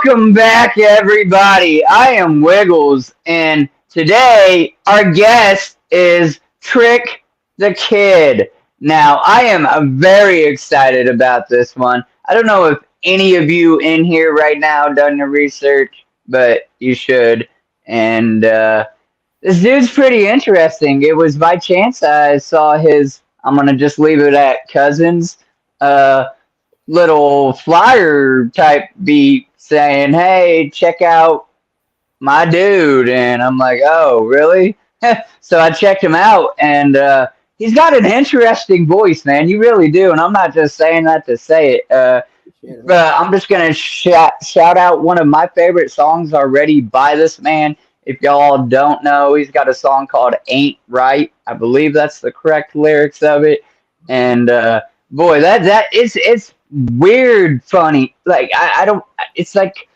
Welcome back, everybody. I am Wiggles, and today our guest is Trick the Kid. Now, I am very excited about this one. I don't know if any of you in here right now done your research, but you should. And this dude's pretty interesting. It was by chance I saw his. I'm gonna just leave it at cousins. Uh, Little flyer type beat saying, "Hey, check out my dude," and I'm like, "Oh, really?" So I checked him out, and he's got an interesting voice, man. You really do, and I'm not just saying that to say it. But I'm just gonna shout out one of my favorite songs already by this man. If y'all don't know, he's got a song called "Ain't Right." I believe that's the correct lyrics of it, and boy, that it's weird, funny. Like I don't. It's like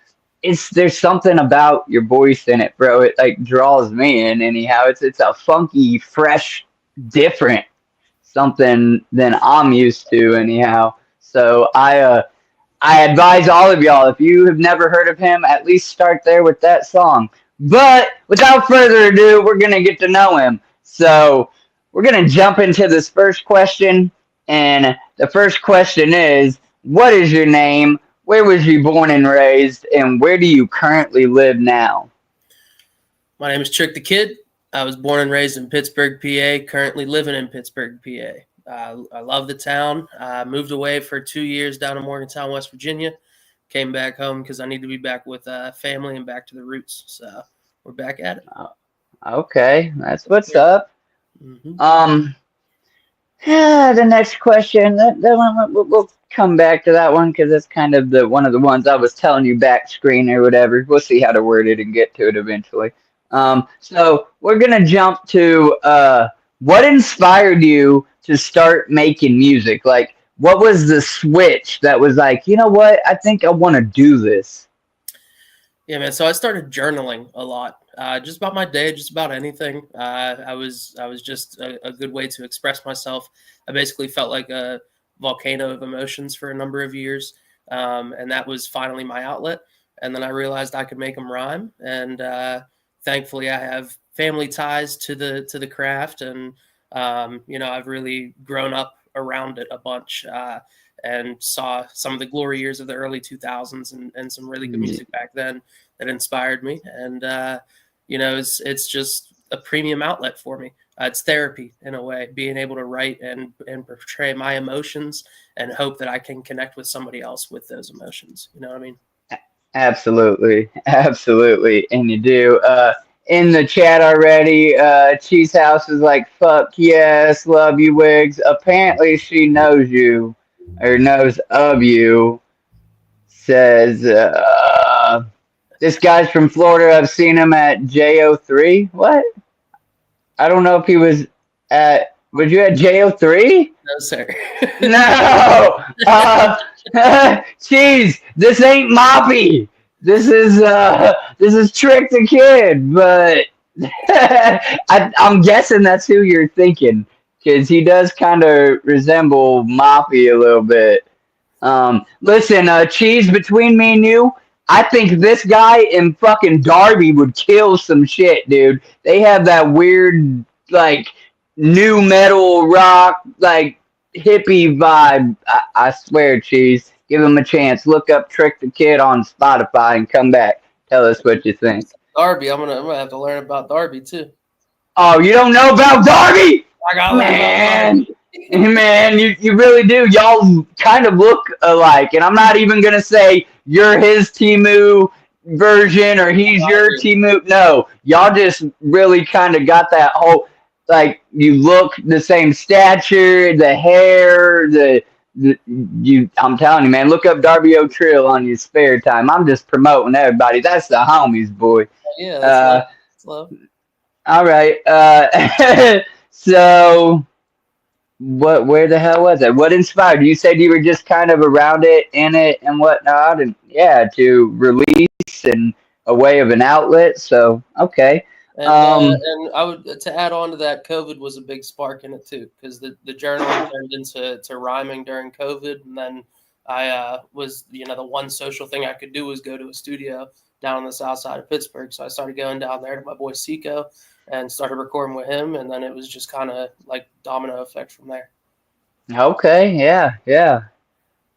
there's something about your voice in it, bro. It like draws me in. Anyhow, it's a funky, fresh, different something than I'm used to. Anyhow, so I advise all of y'all, if you have never heard of him, at least start there with that song. But without further ado, we're going to get to know him. So we're going to jump into this first question. And the first question is, what is your name? Where was you born and raised? And where do you currently live now? My name is Trick the Kid. I was born and raised in Pittsburgh, PA, currently living in Pittsburgh, PA. I love the town. I moved away for 2 years down in Morgantown, West Virginia. Came back home because I need to be back with family and back to the roots. So we're back at it. Okay, that's what's up. Mm-hmm. The next question, that one, we'll come back to that one because it's kind of one of the ones I was telling you back screen or whatever. We'll see how to word it and get to it eventually. So we're gonna jump to what inspired you to start making music? Like, what was the switch that was like, you know what? I think I want to do this. Yeah, man. So I started journaling a lot, just about my day, just about anything. I was just a good way to express myself. I basically felt like a volcano of emotions for a number of years, and that was finally my outlet. And then I realized I could make them rhyme, and thankfully I have family ties to the craft, and I've really grown up around it a bunch. And saw some of the glory years of the early 2000s and some really good music back then that inspired me. And, it's just a premium outlet for me. It's therapy in a way, being able to write and portray my emotions and hope that I can connect with somebody else with those emotions. You know what I mean? Absolutely, absolutely, and you do. In the chat already, Cheese House is like, "Fuck yes, love you, Wigs." Apparently, she knows you or knows of you. Says this guy's from Florida. I've seen him at JO3. What? I don't know if he was at. Was you at JO3? No, sir. No. Jeez, this ain't Moppy. This is Trick the Kid, but I'm guessing that's who you're thinking because he does kind of resemble Moppy a little bit. Listen, Cheese, between me and you, I think this guy and fucking Darby would kill some shit, dude. They have that weird, like, new metal rock, like, hippie vibe. I swear, Cheese. Give him a chance. Look up Trick the Kid on Spotify and come back. Tell us what you think. Darby, I'm gonna have to learn about Darby too. Oh, you don't know about Darby? I got man. Man, you really do. Y'all kind of look alike, and I'm not even gonna say you're his Timu version or he's your Timu. No, y'all just really kind of got that whole, like, you look the same stature, the hair, I'm telling you, man, look up Darby O'Trill on your spare time. I'm just promoting everybody. That's the homies, boy. Yeah, that's love. All right. So where the hell was it? What inspired you? You said you were just kind of around it, in it, and whatnot, and yeah, to release and a way of an outlet. So okay. And I would, to add on to that, COVID was a big spark in it too, because the journaling turned into rhyming during COVID, and then I was, the one social thing I could do was go to a studio down on the south side of Pittsburgh. So I started going down there to my boy Seco and started recording with him. And then it was just kind of like domino effect from there. Okay, yeah, yeah.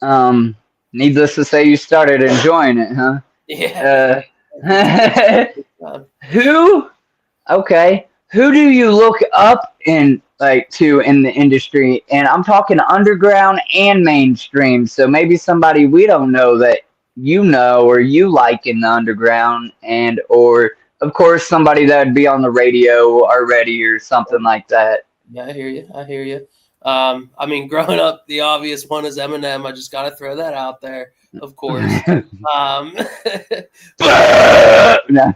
Um, Needless to say, you started enjoying it, huh? Yeah. Uh, Um, who? Okay, who do you look up in like to in the industry? And I'm talking underground and mainstream. So maybe somebody we don't know that you know or you like in the underground, and or of course somebody that would be on the radio already or something like that. yeah, I hear you. I hear you. I mean, growing up, the obvious one is Eminem. I just got to throw that out there, of course. Um, No.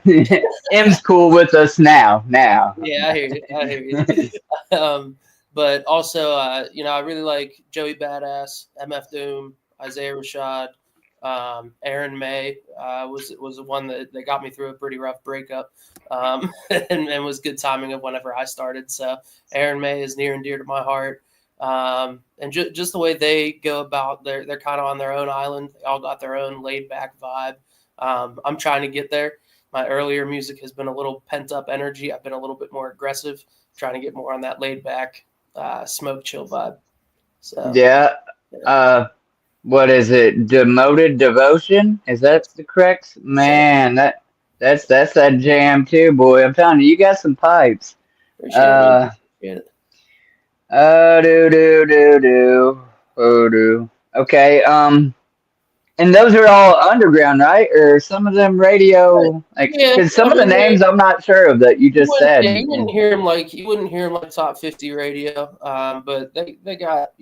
M's cool with us now. Now. yeah, I hear you. I hear you. But also, I really like Joey Badass, MF Doom, Isaiah Rashad, Aaron May was the one that got me through a pretty rough breakup, and was good timing of whenever I started. So Aaron May is near and dear to my heart. And just the way they go about, they're kind of on their own island. They all got their own laid back vibe. I'm trying to get there. My earlier music has been a little pent up energy. I've been a little bit more aggressive, trying to get more on that laid back, smoke chill vibe. So Yeah. yeah. Uh, what is it? Demoted devotion? Is that the correct? So Man, that's that jam too, boy. I'm telling you, you got some pipes. appreciate it, man. Uh, Appreciate it. do do do do, oh do. Okay. And those are all underground, right? Or some of them Right. radio? Like, Yeah, because some I of the mean, names I'm not sure of that you you just wouldn't, said. yeah, you wouldn't hear him like top 50 radio, but they got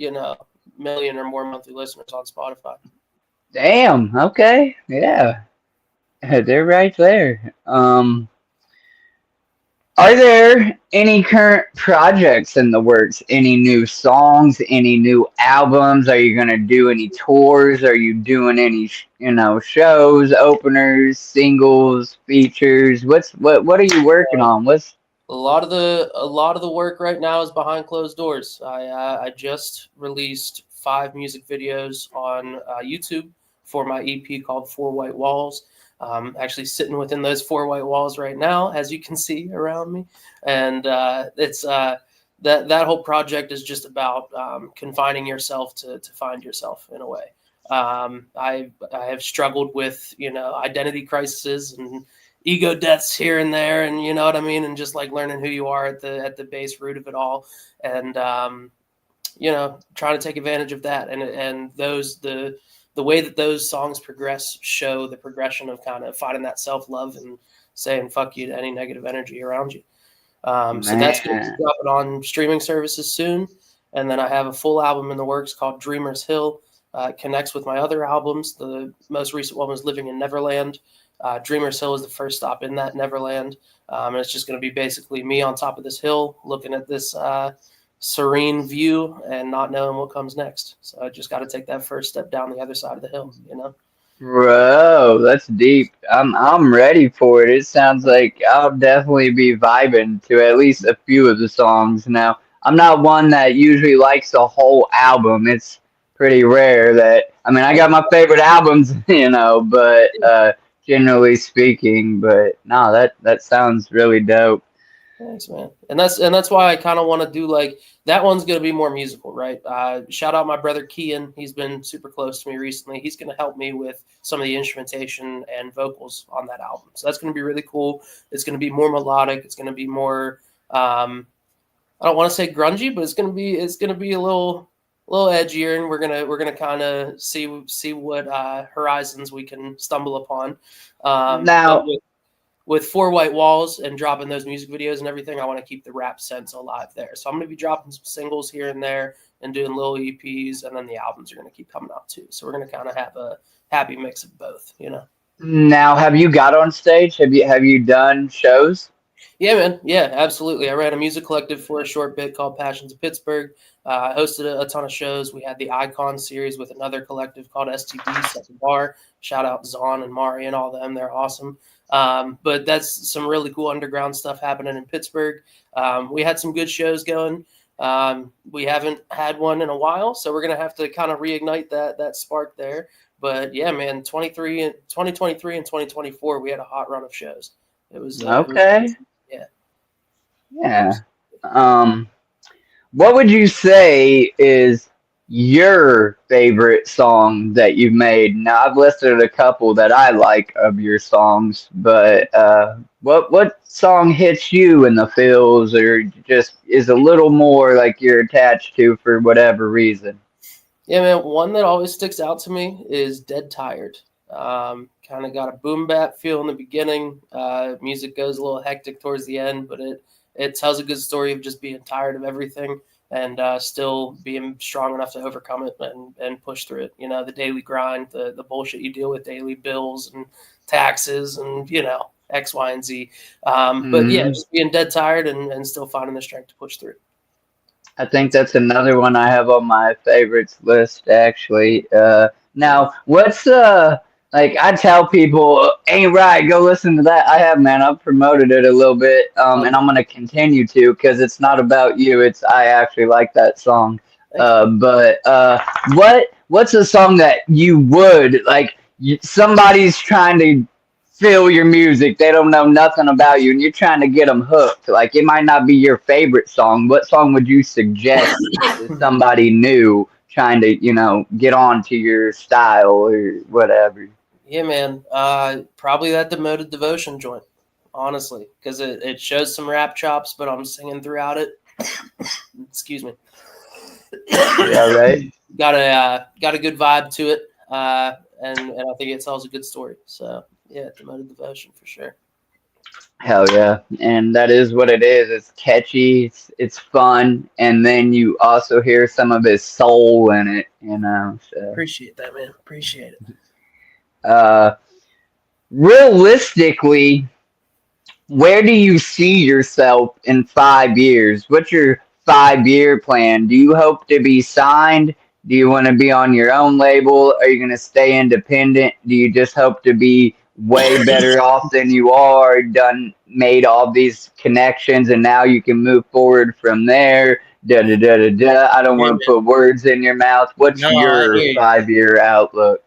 million or more monthly listeners on Spotify. Damn. Okay. Yeah. They're right there. Are there any current projects in the works? Any new songs? Any new albums? Are you gonna do any tours? Are you doing any, shows, openers, singles, features? What are you working on? What's A lot of the work right now is behind closed doors. I just released 5 music videos on YouTube for my EP called Four White Walls. Actually sitting within those 4 white walls right now, as you can see around me, and it's that whole project is just about confining yourself to find yourself in a way. I have struggled with identity crises and ego deaths here and there, and you know what I mean, and just like learning who you are at the base root of it all, and trying to take advantage of that, and the way that those songs progress show the progression of kind of finding that self love and saying fuck you to any negative energy around you. So that's going to be man? dropping on streaming services soon. And then I have a full album in the works called Dreamer's Hill. It connects with my other albums. The most recent one was Living in Neverland. Dreamer's Hill is the first stop in that Neverland. And it's just going to be basically me on top of this hill looking at this serene view and not knowing what comes next. So I just got to take that first step down the other side of the hill. Bro, that's deep. I'm ready for it. It sounds like I'll definitely be vibing to at least a few of the songs. Now, I'm not one that usually likes a whole album. It's pretty rare that I mean, I got my favorite albums, but generally speaking, but no, that sounds really dope. Thanks, man. And that's why I kind of want to do like that one's going to be more musical, right? Shout out my brother Kian. He's been super close to me recently. He's going to help me with some of the instrumentation and vocals on that album. So that's going to be really cool. It's going to be more melodic. It's going to be more I don't want to say grungy, but it's gonna be a little edgier, and we're gonna kind of see what horizons we can stumble upon. But Now, with Four White Walls and dropping those music videos and everything, I want to keep the rap sense alive there. So I'm going to be dropping some singles here and there and doing little EPs, and then the albums are going to keep coming out too. So we're going to kind of have a happy mix of both. now, have you got on stage? Have you done shows? Yeah, man. Yeah, absolutely. I ran a music collective for a short bit called Passions of Pittsburgh. I hosted a ton of shows. We had the Icon series with another collective called STD, Set the Bar. Shout out Zahn and Mari and all them. They're awesome. But that's some really cool underground stuff happening in Pittsburgh. We had some good shows going. We haven't had one in a while, so we're gonna have to kind of reignite that spark there. But yeah, man, 2023 and 2024, we had a hot run of shows. It was Okay. yeah. Yeah. Um, what would you say is your favorite song that you've made? Now, I've listed a couple that I like of your songs, but what song hits you in the feels, or just is a little more like you're attached to for whatever reason? Yeah, man. One that always sticks out to me is "Dead Tired." Kind of got a boom bap feel in the beginning. Music goes a little hectic towards the end, but it tells a good story of just being tired of everything and still being strong enough to overcome it and push through it. You know, the daily grind, the bullshit you deal with, daily bills and taxes, and X, Y, and Z. But yeah, Mhm. just being dead tired and still finding the strength to push through it. I think that's another one I have on my favorites list actually. Now what's like I tell people ain't right, go listen to that. I have man, I've promoted it a little bit, Oh, and I'm gonna continue to because it's not about you. It's I actually like that song. thank you. But what's a song that you would like? Somebody's trying to feel your music. They don't know nothing about you, and you're trying to get them hooked. Like it might not be your favorite song. What song would you suggest to somebody new trying to, get on to your style or whatever? Yeah, man. Probably that demoted devotion joint, honestly, because it shows some rap chops, but I'm singing throughout it. Excuse me. You all right? Got a good vibe to it, and I think it tells a good story. So yeah, demoted devotion for sure. Hell yeah. And that is what it is. It's catchy, it's fun, and then you also hear some of his soul in it. So Appreciate that, man. Appreciate it. uh realistically, where do you see yourself in 5 years? What's your 5 year plan? Do you hope to be signed? Do you want to be on your own label? Are you going to stay independent? Do you just hope to be way better off than you are, made all these connections, and now you can move forward from there? Da da da da da. I don't Yeah, want to man. put words in your mouth. What's No, I your hear you. 5 year outlook?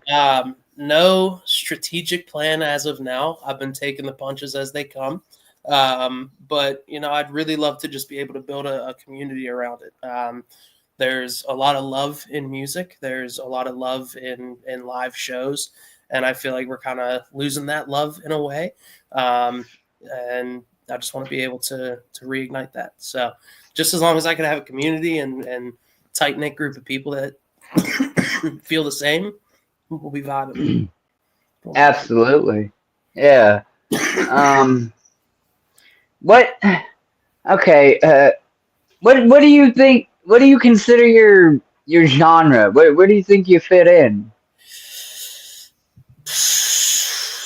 No strategic plan as of now. I've been taking the punches as they come. But I'd really love to just be able to build a community around it. There's a lot of love in music. There's a lot of love in live shows, and I feel like we're kind of losing that love in a way. Um, and I just want to be able to reignite that. So, just as long as I can have a community and tight knit group of people that feel the same, we'll be vibing. We'll be vibing. Absolutely. Yeah. Um, what? Okay. What do you think? What do you consider your genre? Where do you think you fit in?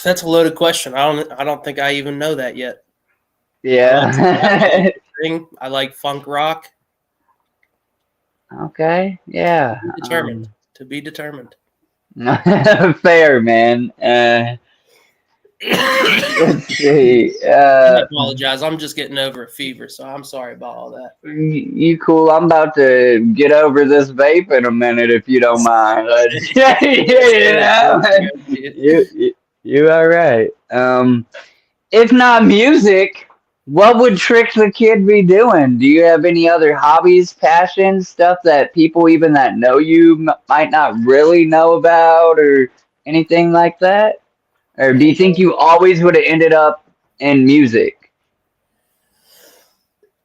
That's a loaded question. I don't think I even know that yet. I like rap, I like Yeah. sing, I like funk rock. Okay. Yeah. Be determined. To be determined. Fair, man. Let's see. I apologize. I'm just getting over a fever, so I'm sorry about all that. You cool? I'm about to get over this vape in a minute, if you don't mind. you know, you you all right? If not music, what would Trick the Kid be doing? Do you have any other hobbies, passions, stuff that people even that know you might not really know about, or anything like that? Or do you think you always would have ended up in music?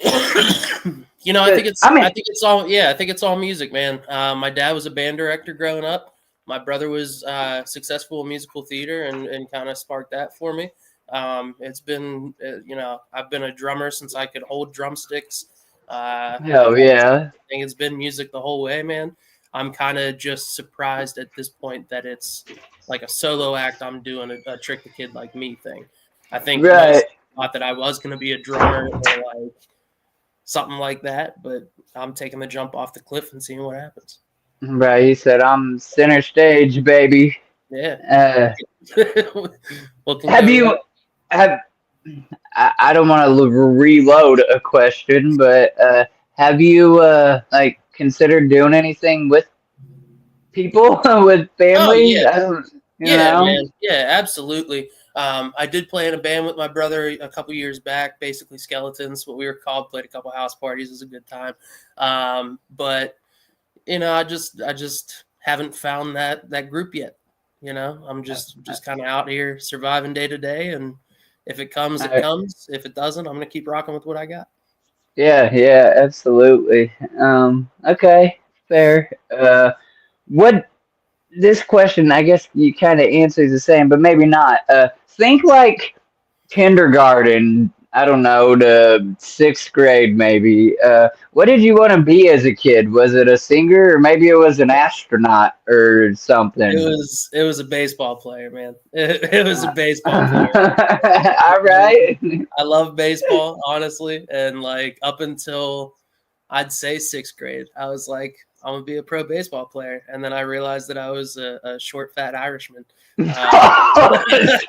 I 'Cause, think it's I I mean, think it's all yeah, I think it's all music, man. My dad was a band director growing up. My brother was successful in musical theater and kind of sparked that for me. It's been I've been a drummer since I could hold drumsticks. I hell yeah. think it's been music the whole way, man. I'm kind of just surprised at this point that it's like a solo act I'm doing a Trick the Kid Like Me thing. I think Right. most thought that I was going to be a drummer or like something like that, but I'm taking the jump off the cliff and seeing what happens. Right. He said, I'm center stage, baby. Yeah. Uh, What can have go you, wrong? have, I don't want to reload a question, but have you like considered doing anything with people with Oh family? yeah, I don't, you yeah, know. man, yeah, absolutely. I did play in a band with my brother a couple years back, basically Skeletons, what we were called. Played a couple house parties. It was a good time. But I just haven't found that group yet. I'm just kind of out here surviving day to day, and if it comes, it I, comes. If it doesn't, I'm gonna keep rocking with what I got. yeah, yeah, absolutely. Okay, fair. What this question? I guess you kind of answers the same, but maybe not. Think like kindergarten, I don't know, to sixth grade maybe. What did you want to be as a kid? Was it a singer or maybe it was an astronaut or It something? was it was a baseball player, man. It was a Uh, baseball player. all right. I love baseball, honestly, and like up until I'd say sixth grade, I was like, I'm gonna be a pro baseball player, and then I realized that I was a short, fat Irishman. Um, so I just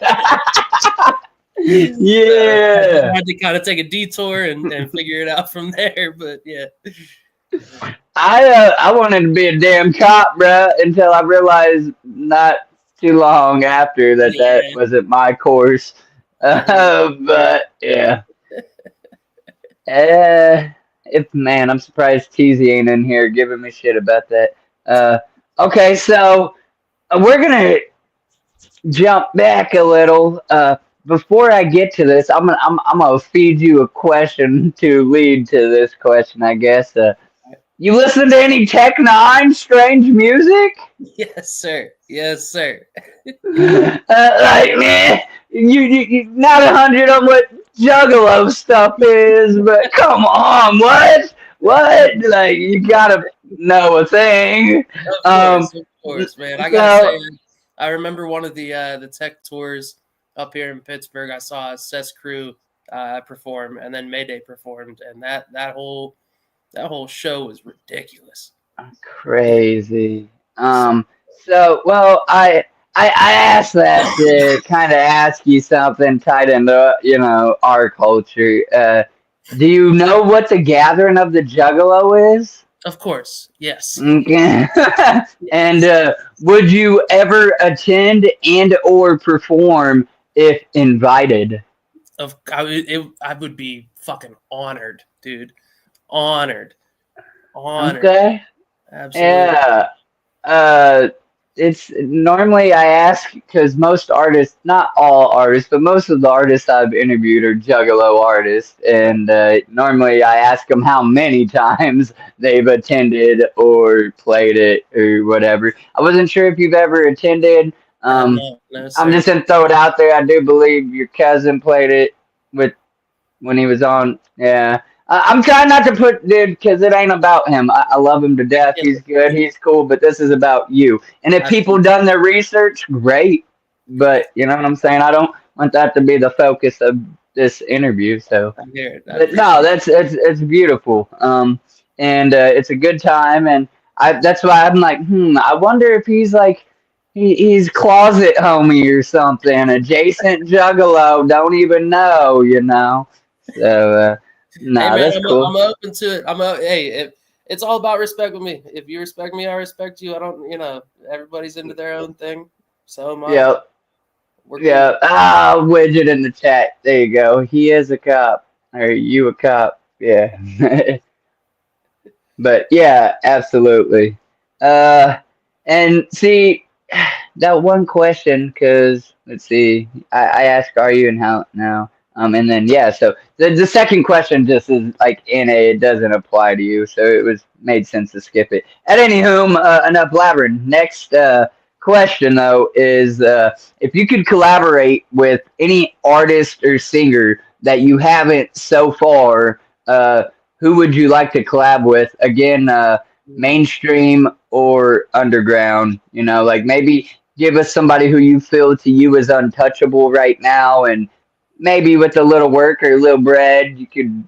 Yeah. had to kind of take a detour and figure it out from there. But yeah, I wanted to be a damn cop, bruh, until I realized not too long after that yeah, wasn't my course. I hear you. But yeah. Uh, if man, I'm surprised TZ ain't in here giving me shit about that. Uh, okay, so we're gonna jump back a little. Before I get to this, I'm gonna feed you a question to lead to this question, I guess. You listen to any Tech Nine strange music? Yes, sir. Yes, sir. Like man, you not 100 on what Juggalo stuff is, but come on, what? Like you gotta know a thing. Um, Of course, man. I gotta say, so I remember one of the tech tours up here in Pittsburgh. I saw Cess Crew perform, and then Mayday performed, and that whole show was ridiculous. Yeah. crazy. So well, I asked that to kind of ask you something tied into our culture. Do you know what the gathering of the Juggalo is? Of course, yes, Okay. And yes. would you ever attend and or perform if invited? I would be fucking honored, dude. Honored, honored. Okay. Absolutely. Yeah. Uh, it's normally I ask because most artists, not all artists, but most of the artists I've interviewed are Juggalo artists, and normally I ask them how many times they've attended or played it or whatever. I wasn't sure if you've ever attended. No, no, I'm sir. just gonna throw it out there. I do believe your cousin played it with when he was on. Yeah, I'm trying not to put dude because it ain't about him. I love him to death. Yeah, He's good. He's cool. But this is about you. And if people absolutely. done their research, great. But you know what I'm saying. I don't want that to be the focus of this interview. So, I hear it. I but no, appreciate it. that's it's beautiful. And it's a good time. And that's why I'm like, I wonder if he's like. He's closet homie or something, adjacent juggalo, don't even know. So, Hey nah, man, that's I'm cool. open to it. Hey, it's all about respect with me. If you respect me, I respect you. I don't, everybody's into their own thing. So am I. Yep, We're cool. yep. Widget in the chat. There you go. He is a cop. Or you a cop. Yeah. But yeah, absolutely. Uh, and see, that one question, because let's see, I asked, are you and how now? And then yeah, so the second question just is like NA, it doesn't apply to you, so it was made sense to skip it. At any whom, enough blabbering. Next question though is if you could collaborate with any artist or singer that you haven't so far, who would you like to collab with? Again, mainstream or underground? Like maybe give us somebody who you feel to you is untouchable right now, and maybe with a little work or a little bread, you could,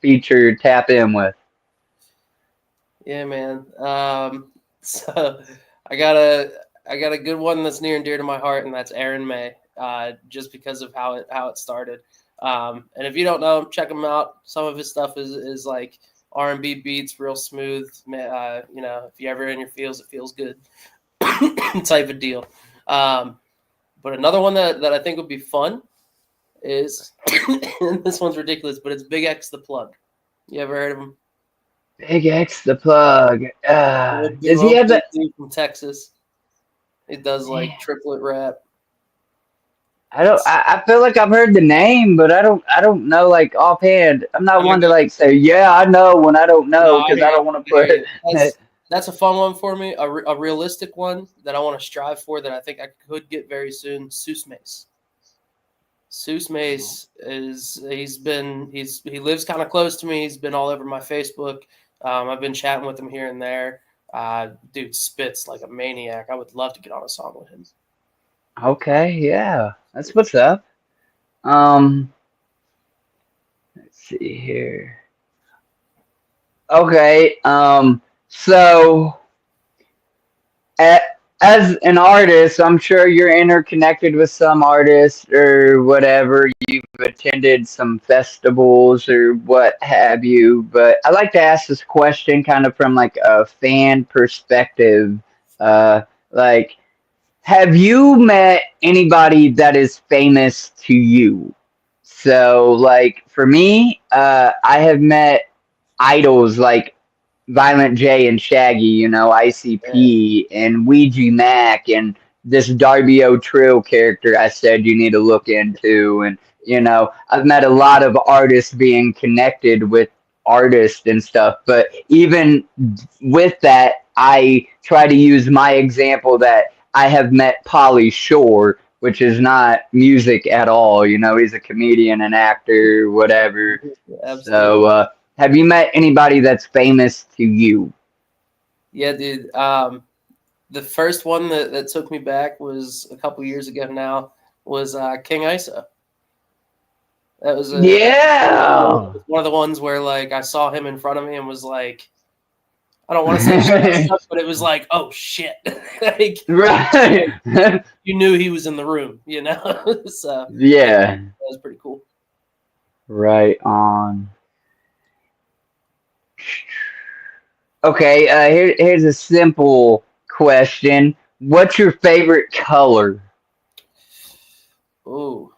feature tap in with. Yeah, man. So I got a I got a good one that's near and dear to my heart, and that's Aaron May. Just because of how it started. And if you don't know him, check him out. Some of his stuff is like R&B beats, real smooth. If you're ever in your feels, it feels good type of deal. But another one that I think would be fun is this one's ridiculous, but it's Big X the Plug. You ever heard of him? Big X the Plug. Does he Duo have that? from Texas. He does like triplet rap. I don't. I feel like I've heard the name, but I don't know like offhand. I'm not I'm gonna one to go. like say, yeah, I know when I don't No, know I because hear I you. don't want to I hear you. put. That's a fun one for me. A realistic one that I want to strive for that I think I could get very soon. Seuss Mace. Seuss Mace he lives kind of close to me. He's been all over my Facebook. I've been chatting with him here and there. Dude spits like a maniac. I would love to get on a song with him. Okay, yeah, that's what's up. Um, let's see here. Okay, so a- as an artist, I'm sure you're interconnected with some artists or whatever. You've attended some festivals or what have you. But I like to ask this question kind of from like a fan perspective. Uh, like, have you met anybody that is famous to you? So, like for me, I have met idols like Violent J and Shaggy, Yeah, ICP and Ouija Mac and this Darby O Trill character I said you need to look into. And, I've met a lot of artists being connected with artists and stuff. But even with that, I try to use my example that I have met Polly Shore, which is not music at all. He's a comedian, an actor, whatever. absolutely. So, have you met anybody that's famous to you? Yeah, dude. The first one that took me back was a couple years ago now was King Isa. That Yeah. was one of the ones where like I saw him in front of me and was like, I don't want to say starstruck, but it was like, oh shit, like Right. you knew he was in the room, so Yeah. that was pretty cool. Right on. Okay, here's a simple question. What's your favorite color Ooh,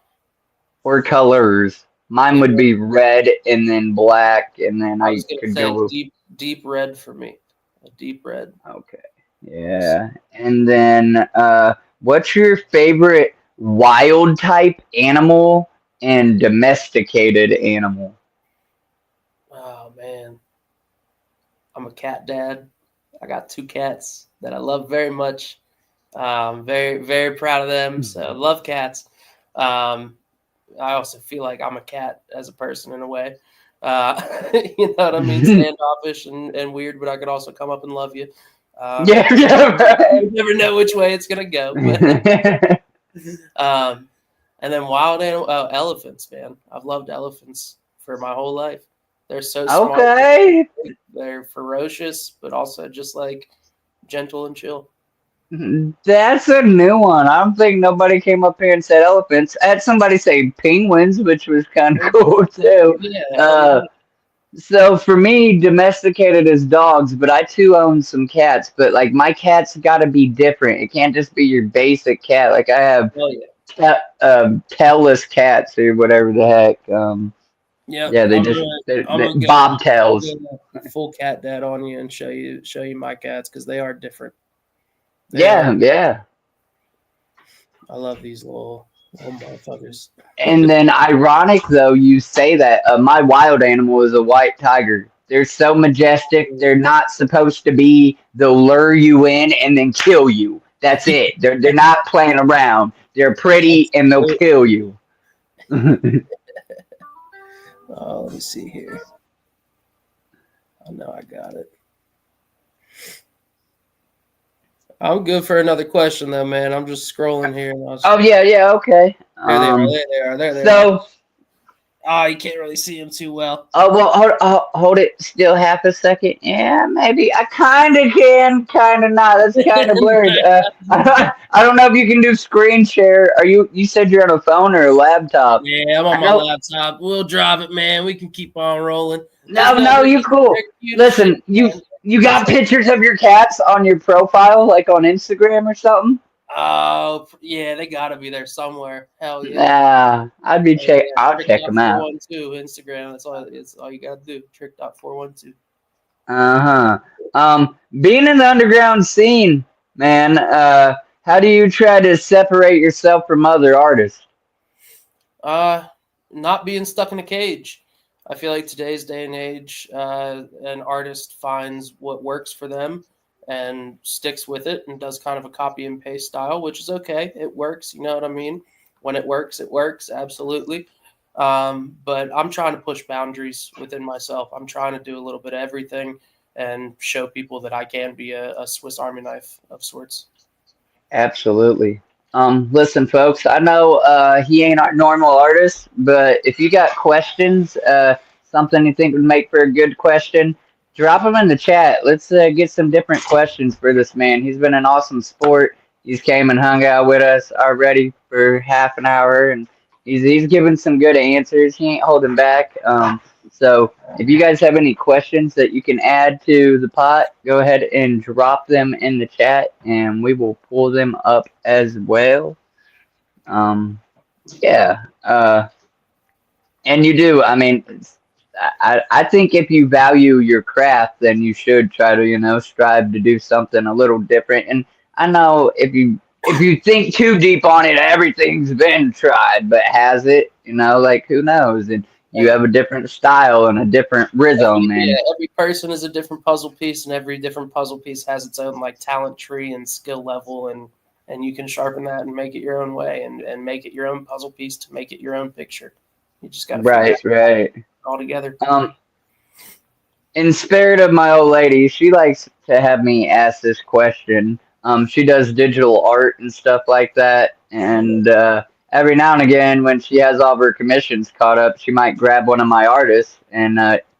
or colors? Mine would favorite. be red and then black, and then I I was gonna could say go with, deep red for me, a deep red. okay. Yeah. And then what's your favorite wild type animal and domesticated animal? Oh man, I'm a cat dad. I got two cats that I love very much. Very, very proud of them. So I love cats. Um, I also feel like I'm a cat as a person in a way. You know what I mean? Standoffish and weird, but I could also come up and love you. Yeah, yeah, You never know which way it's gonna go. right. Um, and then wild animal, elephants, man. I've loved elephants for my whole life. They're so smart. Okay. They're ferocious, but also just like gentle and chill. That's a new one. I don't think nobody came up here and said elephants. I had somebody say penguins, which was kind of cool too. Yeah, hell Uh, yeah. so for me, domesticated is dogs, but I too own some cats. But like my cats got to be different. It can't just be your basic cat. Like I have Hell yeah. tailless cats or whatever the heck. Yeah, Yeah, I'm they gonna go bobtails. full cat dad on you and show you my cats because they are different. They are. Yeah, yeah. I love these little motherfuckers. And then, ironic though, you say that my wild animal is a white tiger. They're so majestic. They're not supposed to be. They'll lure you in and then kill you. That's it. They're not playing around. They're pretty and they'll kill you. Let me see here. I know I got it. I'm good for another question though, man. I'm just scrolling here. And Oh yeah, yeah, okay. there they are. There they are. There they are. So Oh, you can't really see him too well. Oh well, hold it still half a second. Yeah, maybe I kind of can, kind of not. That's kind of blurred. I don't know if you can do screen share. Are you? You said you're on a phone or a laptop. Yeah, I'm on I my know. laptop. We'll drive it, man. We can keep on rolling. Just No, know no, you they're cool. cute as shit, Listen, you man. you got pictures of your cats on your profile, like on Instagram or something. Oh, yeah, they gotta be there somewhere. Hell yeah. Nah, I'd be Oh, check. yeah. I'll check them out. Trick.412 Instagram. It's all you gotta do. Trick.412. Uh-huh. Being in the underground scene, man, how do you try to separate yourself from other artists? Uh, Not being stuck in a cage. I feel like today's day and age, an artist finds what works for them and sticks with it and does kind of a copy and paste style, which is okay. It works, you know what I mean? When it works, absolutely. But I'm trying to push boundaries within myself. I'm trying to do a little bit of everything and show people that I can be a Swiss Army knife of sorts. Absolutely. Listen, folks, I know he ain't our normal artist, but if you got questions, something you think would make for a good question, drop them in the chat. Let's get some different questions for this man. He's been an awesome sport. He's came and hung out with us already for half an hour, and he's given some good answers. He ain't holding back. So if you guys have any questions that you can add to the pot, go ahead and drop them in the chat and we will pull them up as well. Um, yeah. And you do. I mean, I think if you value your craft, then you should try to, strive to do something a little different. And I know if you think too deep on it, everything's been tried, but has it? Like who knows? And you have a different style and a different rhythm, and Every person is a different puzzle piece, and every different puzzle piece has its own like talent tree and skill level, and you can sharpen that and make it your own way, and make it your own puzzle piece to make it your own picture. You just got to figure right, it right. all together. Um, in spirit of my old lady, she likes to have me ask this question. She does digital art and stuff like that, and every now and again, when she has all of her commissions caught up, she might grab one of my artists and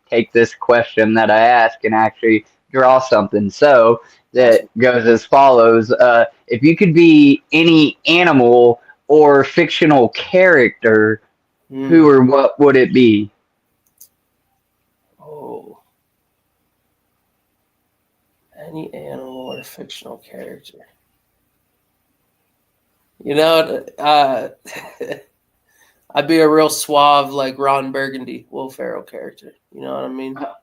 take this question that I ask and actually draw something. So that Awesome. goes as follows: if you could be any animal or fictional character, who Mm. or what would it be? Oh, any animal or fictional character. You know, I'd be a real suave, like Ron Burgundy, Will Ferrell character. You know what I mean? That's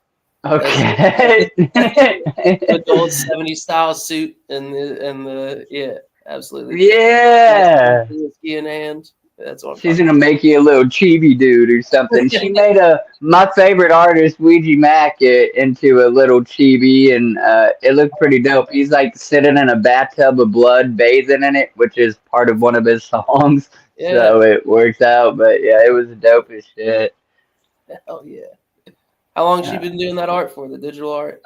Okay. with the old '70s style suit and the yeah, absolutely. Yeah. Whiskey in hand. That's what I'm She's talking gonna about. make you a little chibi dude or something. She made a my favorite artist, Ouija Mac, into a little chibi, and it looked pretty dope. He's like sitting in a bathtub of blood, bathing in it, which is part of one of his songs. Yeah, So it works out. But yeah, it was dope as shit. hell yeah. How long she Uh, been doing that art for? The digital art?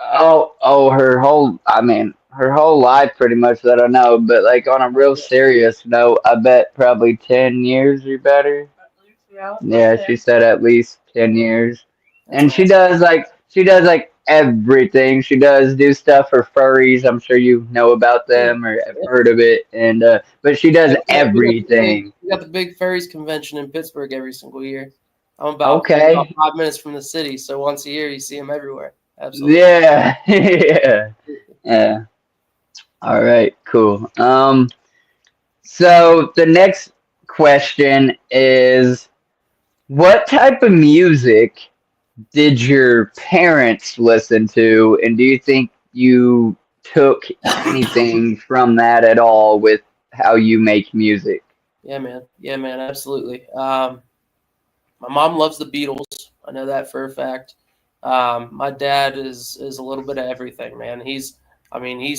her whole life pretty much that I know, but like on a real serious note, I bet probably 10 years or better. Yeah, she said at least 10 years. That's And awesome. she does like everything. She does do stuff for furries. I'm sure you know about Yeah. them or have heard of it. And but she does Yeah, everything. we got the big furries convention in Pittsburgh every single year. I'm about Okay. 5 minutes from the city, so once a year you see them everywhere. Absolutely. Yeah. Yeah. Yeah. All right, cool. So the next question is, what type of music did your parents listen to, and do you think you took anything from that at all with how you make music? Yeah, man. Yeah, man. Absolutely. My mom loves the Beatles. I know that for a fact. My dad is a little bit of everything, man. He's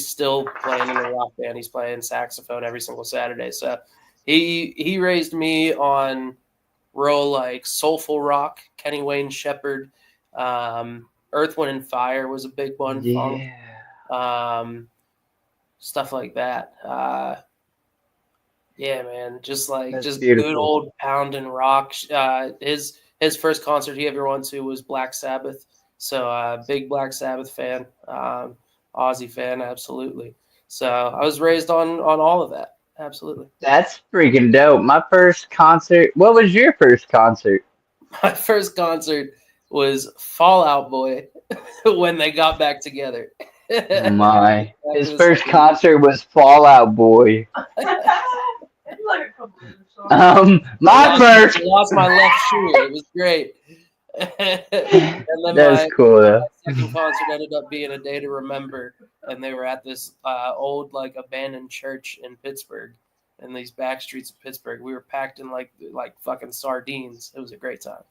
still playing in a rock band. He's playing saxophone every single Saturday. So he raised me on real like soulful rock. Kenny Wayne Shepherd, Earth, Wind and Fire was a big one. Funk, Yeah, um, stuff like that. Yeah, man, that's just good beautiful. old pound and rock. His his first concert he ever went to was Black Sabbath. So big Black Sabbath fan, Ozzy fan, absolutely. So I was raised on all of that, absolutely. That's freaking dope. My first concert. What was your first concert? My first concert was Fall Out Boy when they got back together. Oh my! Back His to the first 70s. concert was Fallout Boy. My I first. lost my left shoe. It was great. And then That's my cool though. second concert ended up being A Day to Remember, and they were at this old like abandoned church in Pittsburgh, in these back streets of Pittsburgh. We were packed in like fucking sardines. It was a great time.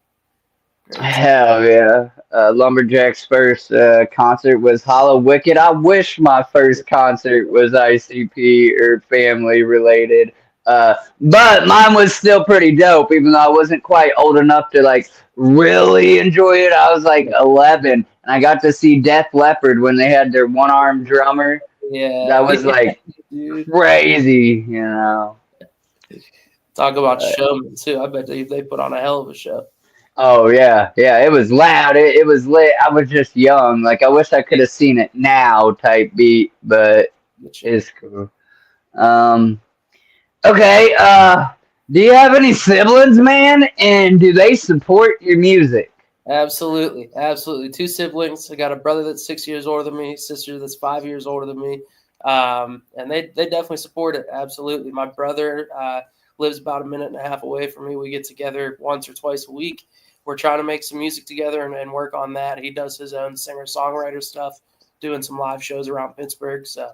Great time. Hell yeah. Lumberjack's first concert was Hollow Wicked. I wish my first concert was ICP or family related. But mine was still pretty dope, even though I wasn't quite old enough to like really enjoy it. I was like 11 and I got to see Def Leppard when they had their one armed drummer. That Yeah, was yeah, like dude. crazy, you know. Talk about Uh, showmen too. I bet they put on a hell of a show. Oh yeah, yeah. It was loud. It was lit. I was just young. Like I wish I could have seen it now, type beat, but it's cool. Um. Okay. Do you have any siblings, man? And do they support your music? Absolutely, absolutely. Two siblings. I got a brother that's 6 years older than me, sister that's 5 years older than me, and they definitely support it. Absolutely. My brother lives about a minute and a half away from me. We get together once or twice a week. We're trying to make some music together and work on that. He does his own singer-songwriter stuff, doing some live shows around Pittsburgh. So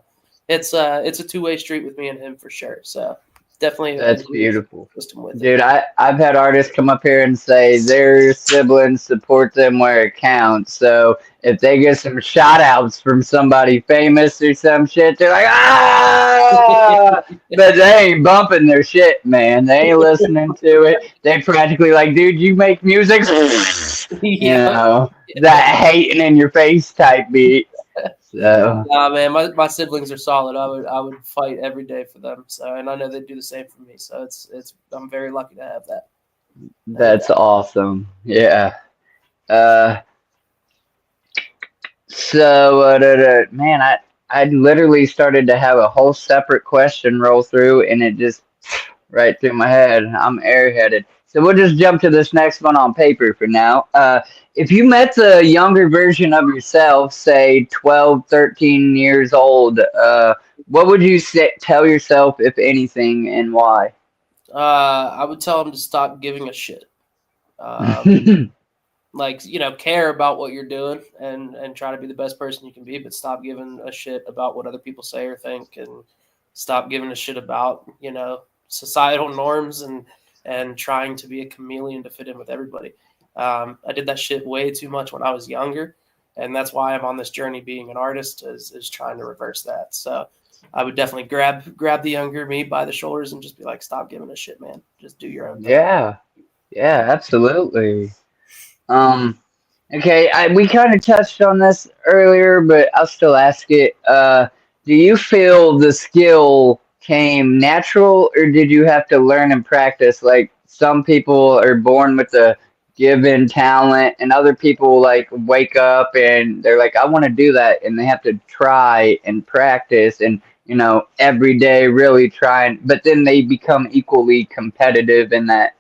it's a two-way street with me and him for sure. So definitely That's agree beautiful. with him with it. Dude, I've had artists come up here and say their siblings support them where it counts. So if they get some shout outs from somebody famous or some shit, they're like, ah! But they ain't bumping their shit, man. They ain't listening to it. They practically like, dude, you make music? You Yeah. know, that hating in your face type beat. So. Nah, man, my siblings are solid. I would fight every day for them. So, and I know they do the same for me. So it's I'm very lucky to have that. That's awesome. Yeah. Uh, man, I literally started to have a whole separate question roll through, and it just right through my head. I'm airheaded. So we'll just jump to this next one on paper for now. If you met the younger version of yourself, say 12, 13 years old, what would you tell yourself, if anything, and why? I would tell them to stop giving a shit. Like, care about what you're doing and try to be the best person you can be, but stop giving a shit about what other people say or think, and stop giving a shit about societal norms and trying to be a chameleon to fit in with everybody. I did that shit way too much when I was younger, and that's why I'm on this journey being an artist, is trying to reverse that. So I would definitely grab the younger me by the shoulders and just be like, stop giving a shit, man. Just do your own thing. Yeah, yeah, absolutely. Um, okay, we kind of touched on this earlier, but I'll still ask it. Do you feel the skill came natural, or did you have to learn and practice? Like some people are born with a given talent, and other people like wake up and they're like, I want to do that, and they have to try and practice and every day really trying, but then they become equally competitive in that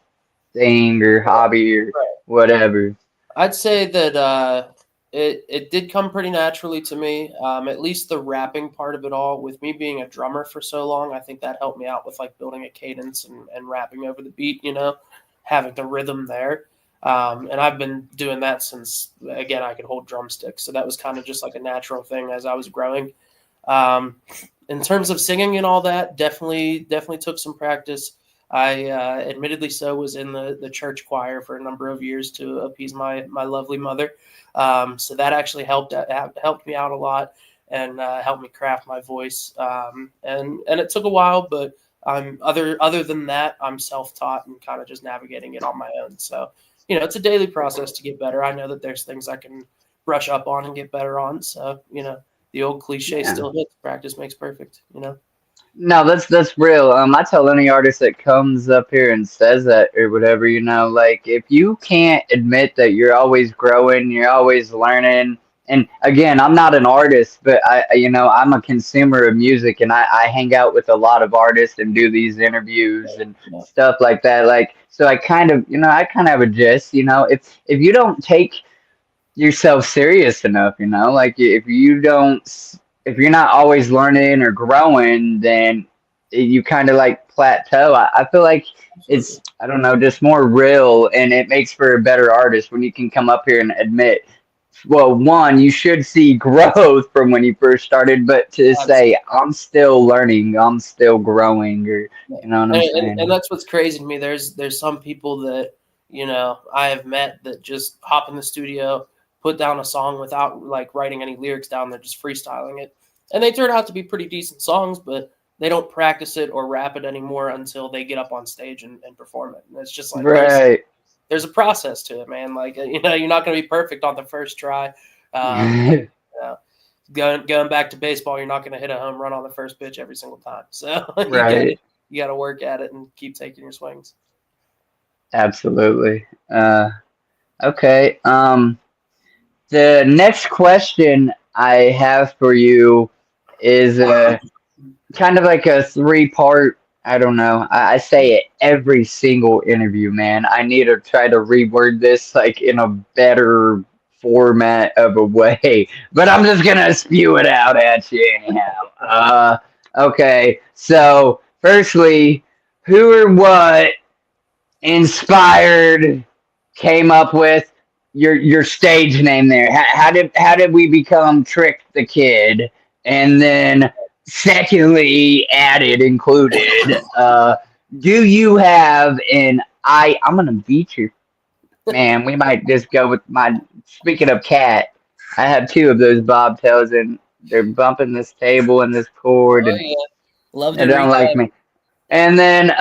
thing or hobby or whatever. I'd say that it did come pretty naturally to me. At least the rapping part of it all, with me being a drummer for so long, I think that helped me out with like building a cadence and rapping over the beat, having the rhythm there. And I've been doing that since, again, I could hold drumsticks. So that was kind of just like a natural thing as I was growing. In terms of singing and all that, definitely took some practice. I admittedly so was in the church choir for a number of years to appease my lovely mother. So that actually helped me out a lot and helped me craft my voice. And it took a while, but other than that, I'm self-taught and kind of just navigating it on my own. So, it's a daily process to get better. I know that there's things I can brush up on and get better on. So, the old cliche Yeah. still hits: practice makes perfect. No, that's real. I tell any artist that comes up here and says that or whatever, like if you can't admit that you're always growing, you're always learning. And again, I'm not an artist, but I'm a consumer of music, and I hang out with a lot of artists and do these interviews and Yeah. stuff like that. Like, so I kind of have a gist. If you don't take yourself serious enough, like if you're not always learning or growing, then you kind of like plateau. I feel like Absolutely. it's, I don't know, just more real, and it makes for a better artist when you can come up here and admit, well, one, you should see growth from when you first started, but to say Absolutely. I'm still learning, I'm still growing, or Yeah. you know what I'm And saying? that's what's crazy to me. There's some people that I have met that just hop in the studio, put down a song without like writing any lyrics down. They're just freestyling it, and they turn out to be pretty decent songs, but they don't practice it or rap it anymore until they get up on stage and perform it. And it's just like Right. there's a process to it, man. Like you're not going to be perfect on the first try. You know, going back to baseball, you're not going to hit a home run on the first pitch every single time. So Right. you got to work at it and keep taking your swings. Absolutely. Okay. The next question I have for you is kind of like a three-part. I don't know. I say it every single interview, man. I need to try to reword this like in a better format of a way, but I'm just gonna spew it out at you anyhow. Okay. So, firstly, who or what inspired came up with your stage name there? How did we become Trick the Kid? And then secondly, added included, do you have an I'm gonna beat you, man. We might just go with my. Speaking of cat, I have two of those bobtails, and they're bumping this table and this cord, Oh and yeah, love they to don't read like that. me. And then,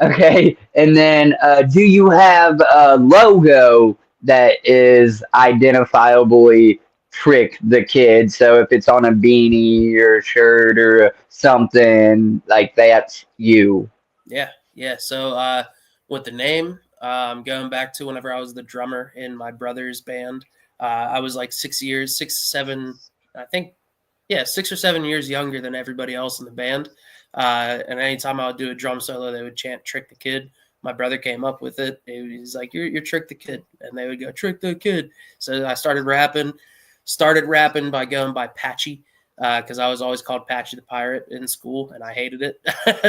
okay, and then, do you have a logo that is identifiably Trick the Kid? So if it's on a beanie or a shirt or something like that's you. Yeah. So with the name, going back to whenever I was the drummer in my brother's band, I was like 6 years, 6, 7, I think, yeah, 6 or 7 years younger than everybody else in the band. And anytime I would do a drum solo, they would chant "Trick the Kid." My brother came up with it. He's like, "You're Trick the Kid," and they would go "Trick the Kid." So I started rapping. Started rapping by going by Patchy because I was always called Patchy the Pirate in school, and I hated it.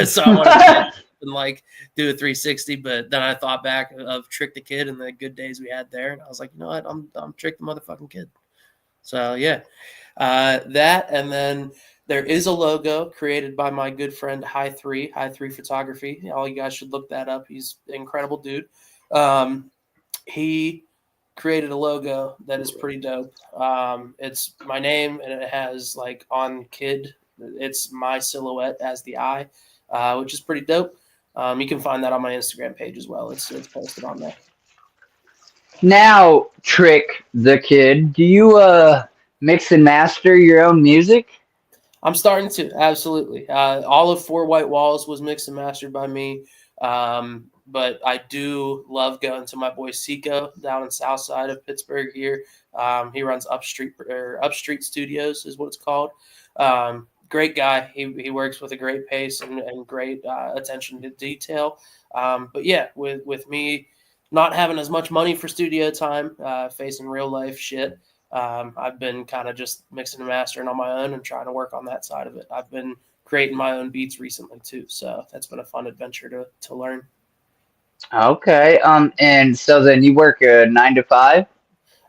So I wanted to change and like do a 360, but then I thought back of Trick the Kid and the good days we had there, and I was like, you know what, I'm Trick the motherfucking Kid. So yeah, that, and then there is a logo created by my good friend High 3 Photography. All you guys should look that up. He's an incredible dude. He created a logo that is pretty dope. It's my name, and it has like on kid, it's my silhouette as the eye, which is pretty dope. You can find that on my Instagram page as well. It's posted on there. Now, Trick the Kid, do you mix and master your own music? I'm starting to absolutely. All of Four White Walls was mixed and mastered by me, but I do love going to my boy Seco down in South Side of Pittsburgh. Here, he runs Upstreet Studios is what it's called. Great guy. He works with a great pace and great attention to detail. But yeah, with me not having as much money for studio time, facing real life shit. I've been kind of just mixing and mastering on my own and trying to work on that side of it. I've been creating my own beats recently too, so that's been a fun adventure to learn. Okay. And so then you work a 9 to 5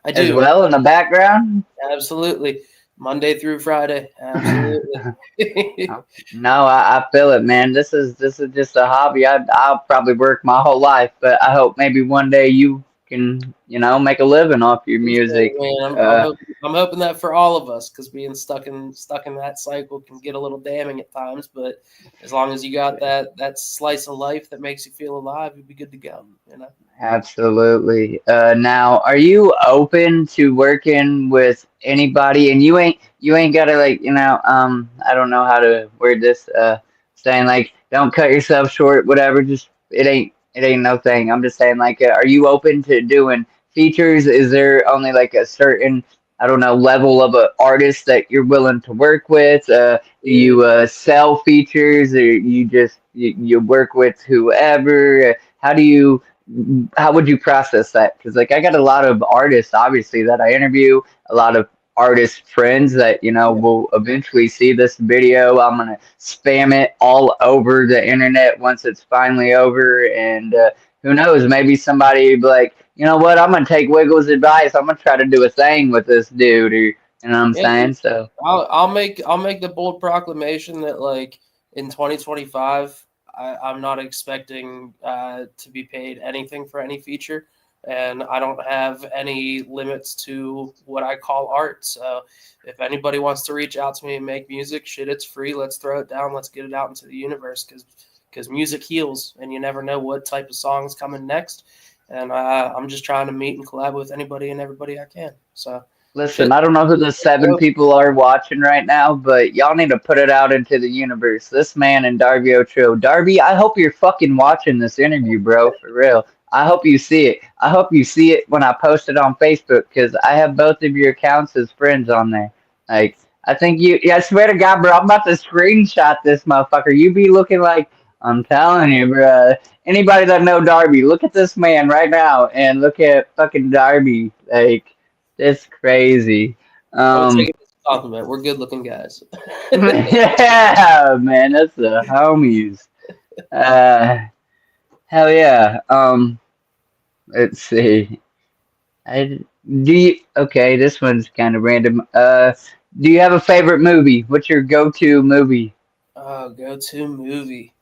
I as do well in the background? absolutely Monday through Friday, absolutely. No, I feel it, man. This is just a hobby. I'll probably work my whole life, but I hope maybe one day you can, make a living off your Appreciate it, music. man. I'm hoping that for all of us, because being stuck in that cycle can get a little damning at times. But as long as you got that slice of life that makes you feel alive, you'll be good to go. You know. Absolutely. Now, are you open to working with anybody? And you ain't gotta like, I don't know how to word this. Saying like, don't cut yourself short, whatever. Just it ain't no thing. I'm just saying like, are you open to doing features? Is there only like a certain, I don't know, level of a artist that you're willing to work with? Do Dude, you sell features, or you work with whoever? How would you process that? Because like I got a lot of artists, obviously, that I interview, a lot of artist friends that yeah, will eventually see this video. I'm gonna spam it all over the internet once it's finally over, and who knows? Maybe somebody will be like, you know what? I'm gonna take Wiggles' advice. I'm gonna try to do a thing with this dude, or you know what I'm yeah, dude. saying? So I'll make the bold proclamation that like in 2025, I'm not expecting to be paid anything for any feature, and I don't have any limits to what I call art. So if anybody wants to reach out to me and make music, shit, it's free. Let's throw it down. Let's get it out into the universe, because music heals, and you never know what type of song's coming next. And I'm just trying to meet and collab with anybody and everybody I can. So listen, shit. I don't know who the seven people are watching right now, but y'all need to put it out into the universe. This man and Darby Ocho. Darby, I hope you're fucking watching this interview, bro, for real. I hope you see it. I hope you see it when I post it on Facebook, because I have both of your accounts as friends on there. Like, I think yeah, I swear to God, bro, I'm about to screenshot this motherfucker. You be looking like, I'm telling you, bro. Anybody that know Darby, look at this man right now and look at fucking Darby. Like, it's crazy. I'm gonna take Um, it as a compliment. We're good looking guys. yeah, man, that's the homies. Uh, hell yeah. Let's see. I do you, okay, this one's kind of random. Do you have a favorite movie? What's your go-to movie? Go-to movie.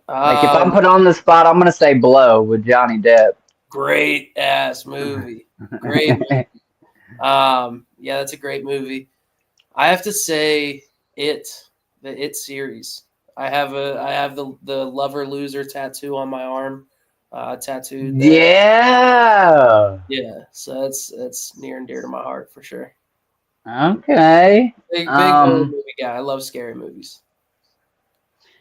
Like if I'm Um, put on the spot, I'm gonna say Blow with Johnny Depp. Great ass movie. Great movie. Yeah, that's a great movie. I have to say the It series. I have the lover loser tattoo on my arm, tattooed there. Yeah. Yeah, so that's near and dear to my heart for sure. Okay. Big horror movie guy. I love scary movies.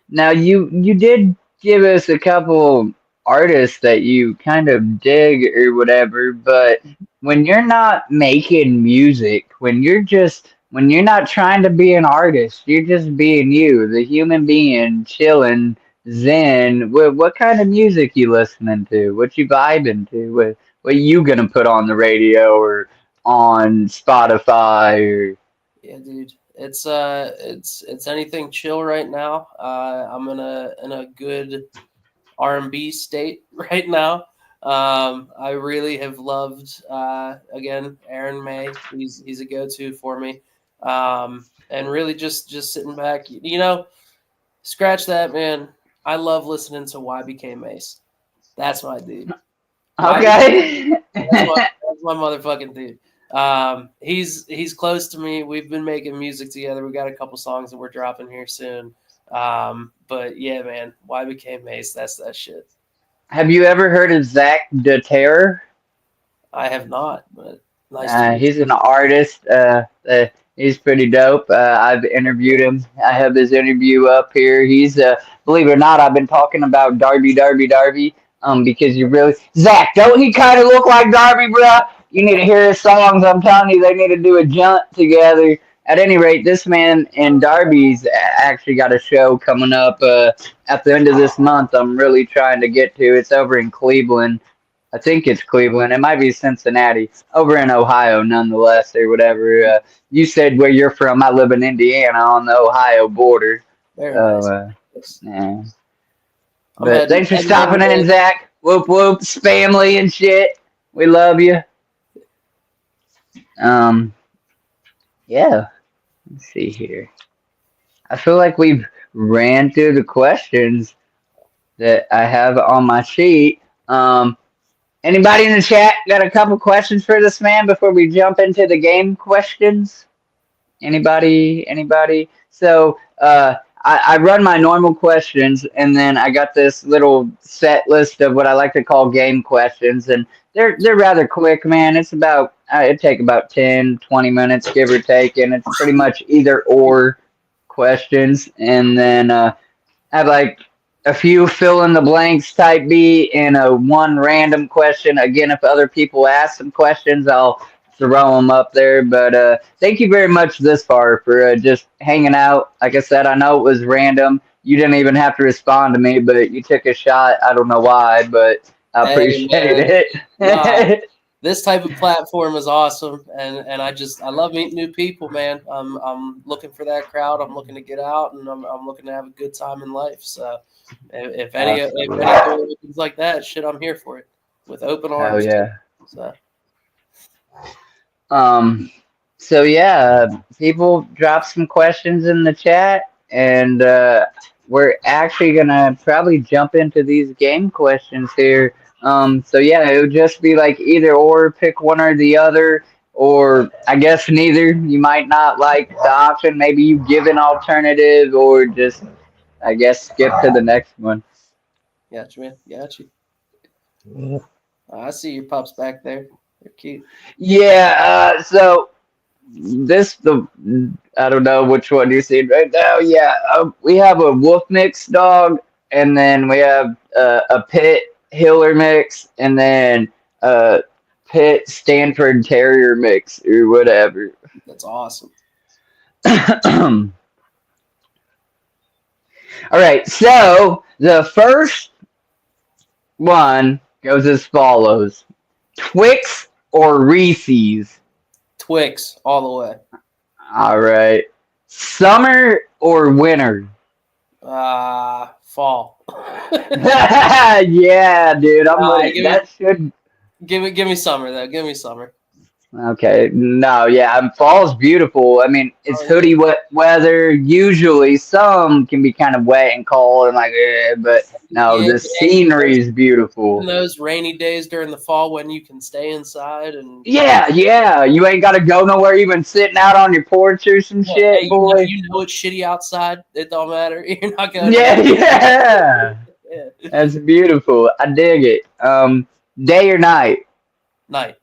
Now you did give us a couple artists that you kind of dig or whatever, but when you're not making music, when you're not trying to be an artist, you're just being you, the human being chilling, zen. What kind of music you listening to? What you vibing to? What you gonna put on the radio or on Spotify? Yeah, dude. It's anything chill right now. I'm in a good R&B state right now. I really have loved again Aaron May. He's a go-to for me. And really just sitting back, scratch that, man. I love listening to Why Became Ace. That's my dude. Why Okay. that's my motherfucking dude. He's close to me. We've been making music together. We got a couple songs that we're dropping here soon. But yeah, man, Why Became Mace? That's that shit. Have you ever heard of Zach de Terror? I have not, but nice to meet He's an artist. He's pretty dope. I've interviewed him. I have his interview up here. He's believe it or not, I've been talking about Darby. Because you really Zach, don't he kind of look like Darby, bro? You need to hear his songs. I'm telling you, they need to do a jump together. At any rate, this man and Darby's actually got a show coming up at the end of this month. I'm really trying to get to. It's over in Cleveland. I think it's Cleveland. It might be Cincinnati. Over in Ohio, nonetheless, or whatever. You said where you're from. I live in Indiana on the Ohio border. Very So, nice. Yes. yeah. I'm But thanks for heading over stopping there. in, Zach. Whoop whoop, it's family and shit. We love you. Um, yeah. Let's see here. I feel like we've ran through the questions that I have on my sheet. Anybody in the chat got a couple questions for this man before we jump into the game questions? Anybody? Anybody? So I run my normal questions, and then I got this little set list of what I like to call game questions, and they're rather quick, man. It's about it take about 10, 20 minutes, give or take, and it's pretty much either or questions, and then have like a few fill in the blanks type B and a one random question. Again, if other people ask some questions, I'll throw them up there. But thank you very much this far for just hanging out. Like I said, I know it was random. You didn't even have to respond to me, but you took a shot. I don't know why, but I Hey, appreciate man. it. Nah, this type of platform is awesome, and I love meeting new people, man. I'm looking for that crowd. I'm looking to get out, and I'm looking to have a good time in life. So if any door opens like that, shit, I'm here for it with open Hell arms. yeah. So Um, so people drop some questions in the chat, and we're actually gonna probably jump into these game questions here. So yeah, it would just be like either or, pick one or the other, or I guess neither. You might not like the option. Maybe you give an alternative, or just I guess skip to the next one. got you, man. Got you. I see your pups back there. They're cute. Yeah. So the I don't know which one you see right now. Yeah, we have a wolf mix dog, and then we have a pit Hiller mix, and then a pit Stanford Terrier mix or whatever. That's awesome. All right, so the first one goes as follows: Twix or Reese's. Twix all the way. All right, summer or winter. Fall. Yeah, dude. I'm ready. That should. Give me summer though. Give me summer. Okay. No, yeah. Fall's beautiful. I mean, it's hoodie weather. Usually, some can be kind of wet and cold and like, but no, the scenery is beautiful. In those rainy days during the fall when you can stay inside and yeah. You ain't got to go nowhere. Even sitting out on your porch or some shit, hey, boy. you know it's shitty outside. It don't matter. You're not going. Yeah. That's beautiful. I dig it. Day or night? Night.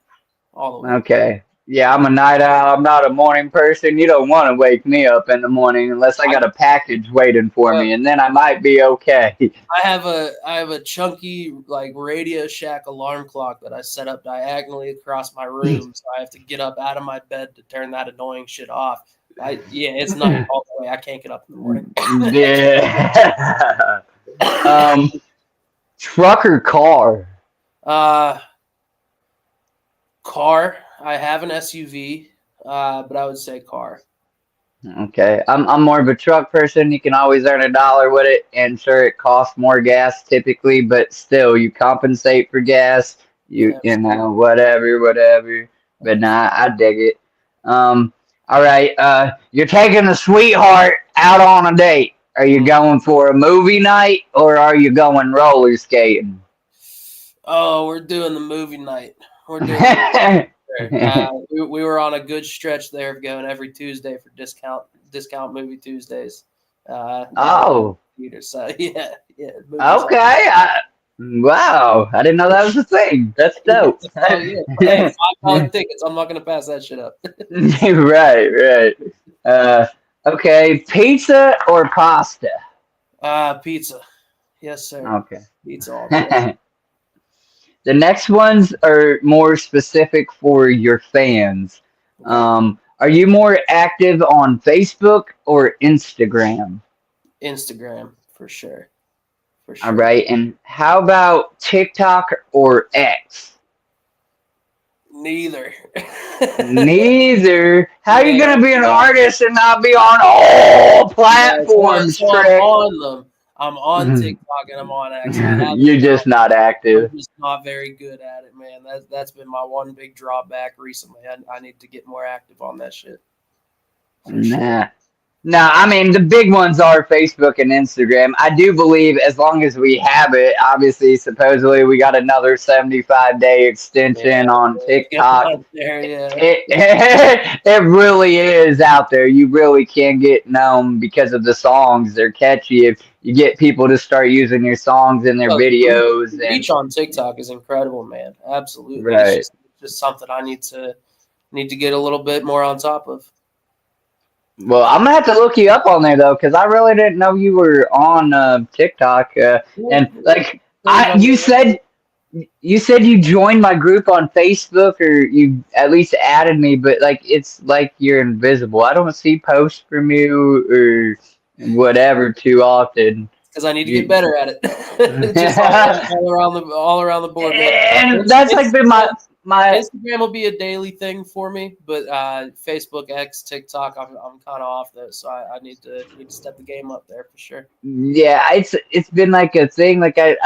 All the way. Okay. Yeah, I'm a night owl. I'm not a morning person. You don't want to wake me up in the morning unless I got a package waiting for me, and then I might be okay. I have a chunky like Radio Shack alarm clock that I set up diagonally across my room, so I have to get up out of my bed to turn that annoying shit off. It's night all the way. I can't get up in the morning. Yeah. Truck or car? Car. I have an SUV, but I would say car. Okay, I'm more of a truck person. You can always earn $1 with it, and sure, it costs more gas typically, but still, you compensate for gas. You know whatever. But nah, I dig it. All right. You're taking a sweetheart out on a date. Are you going for a movie night or are you going roller skating? Oh, we're doing the movie night. We're doing. We were on a good stretch there of going every Tuesday for discount movie Tuesdays. Oh. So yeah. Okay. Wow. I didn't know that was a thing. That's dope. Oh yeah. Hey, $5 tickets. I'm not gonna pass that shit up. Right. Okay. Pizza or pasta? Pizza. Yes, sir. Okay. Pizza all the way. The next ones are more specific for your fans. Okay. Are you more active on Facebook or Instagram? Instagram, for sure. All right. And how about TikTok or X? Neither. Neither. How are you going to be an artist and not be on all platforms, so I'm on them. I'm on TikTok and I'm on X. You're just not active. I'm just not very good at it, man. That's been my one big drawback recently. I need to get more active on that shit. Nah. No, I mean the big ones are Facebook and Instagram. I do believe as long as we have it, obviously, supposedly we got another 75-day Yeah, extension on it's getting TikTok. out there. Yeah. It it really is out there. You really can get known because of the songs. They're catchy. If you get people to start using your songs in their Oh, videos the and reach on TikTok is incredible, man. Absolutely, right. it's just something I need to get a little bit more on top of. Well, I'm gonna have to look you up on there though, because I really didn't know you were on TikTok. Yeah, And like things on you said you joined my group on Facebook, or you at least added me, but like it's like you're invisible. I don't see posts from you or whatever too often. because I need to get You, better at it. Just all around the board, man. and that's like been Instagram, my Instagram will be a daily thing for me, but Facebook, X, TikTok, I'm kind of off those, so I need to step the game up there for sure. yeah, it's been like a thing. Like I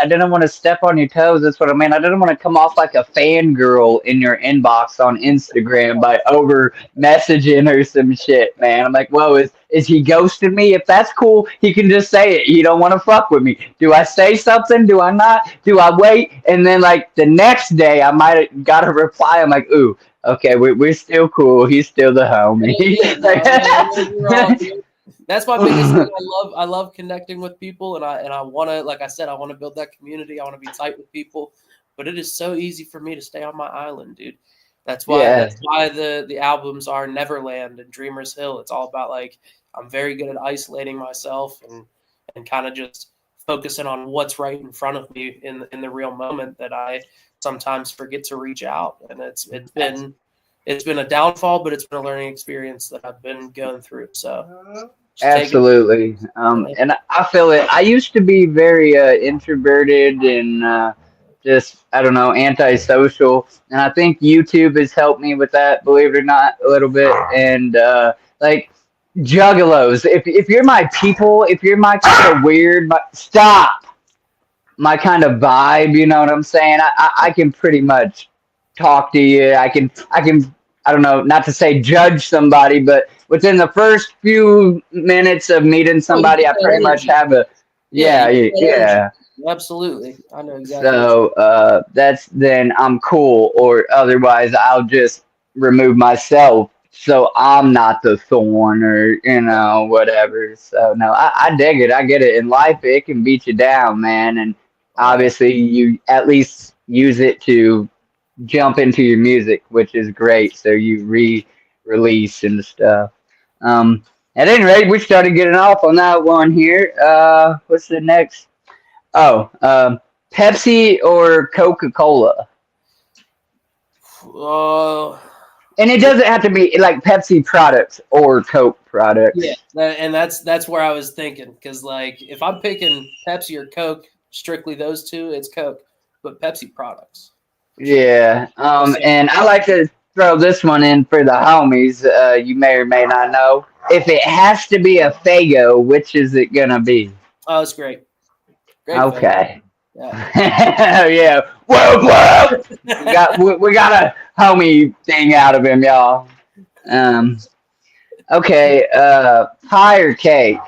didn't want to step on your toes. That's what I mean. I didn't want to come off like a fangirl in your inbox on Instagram by over messaging or some shit, man. I'm like, whoa, is he ghosting me? If that's cool, he can just say it. He don't want to fuck with me. Do I say something? Do I not? Do I wait? And then like the next day, I might have got a reply. I'm like, ooh, okay, we're still cool. He's still the homie. Yeah, no, you're all Like, good. That's my biggest thing. I love connecting with people, and I want to, like I said, I want to build that community. I want to be tight with people, but it is so easy for me to stay on my island, dude. That's why yeah. that's why the albums are Neverland and Dreamers Hill. It's all about like I'm very good at isolating myself and kind of just focusing on what's right in front of me in the real moment that I sometimes forget to reach out, and it's been a downfall, but it's been a learning experience that I've been going through. So just take it. Absolutely. And I feel it. I used to be very introverted and just, I don't know, antisocial. And I think YouTube has helped me with that, believe it or not, a little bit. And like juggalos, if you're my people, if you're my kind of weird, stop, my kind of vibe, you know what I'm saying? I can pretty much talk to you. I don't know, not to say judge somebody, but within the first few minutes of meeting Oh, you somebody, get I that pretty much energy. have a Yeah, you get that energy. yeah. Absolutely. I know exactly what you So that's then I'm cool, or otherwise I'll just remove myself so I'm not the thorn or whatever. So no, I dig it. I get it. In life, it can beat you down, man, and Oh yeah. obviously you at least use it to jump into your music, which is great. So you release and stuff. At any rate, we started getting off on that one here. What's the next? Oh, Pepsi or Coca Cola, Uh, and it doesn't have to be like Pepsi products or Coke yeah, products. and that's where I was thinking because like if I'm picking Pepsi or Coke, strictly those two, it's Coke, but Pepsi products for sure. Yeah. Also, And I like to throw this one in for the homies. You may or may not know if it has to be a Fago, which is it gonna be? oh, it's great thing. Okay. Yeah. Yeah. Whoa. We got a homie thing out of him, y'all. Um. Okay. Pie or cake?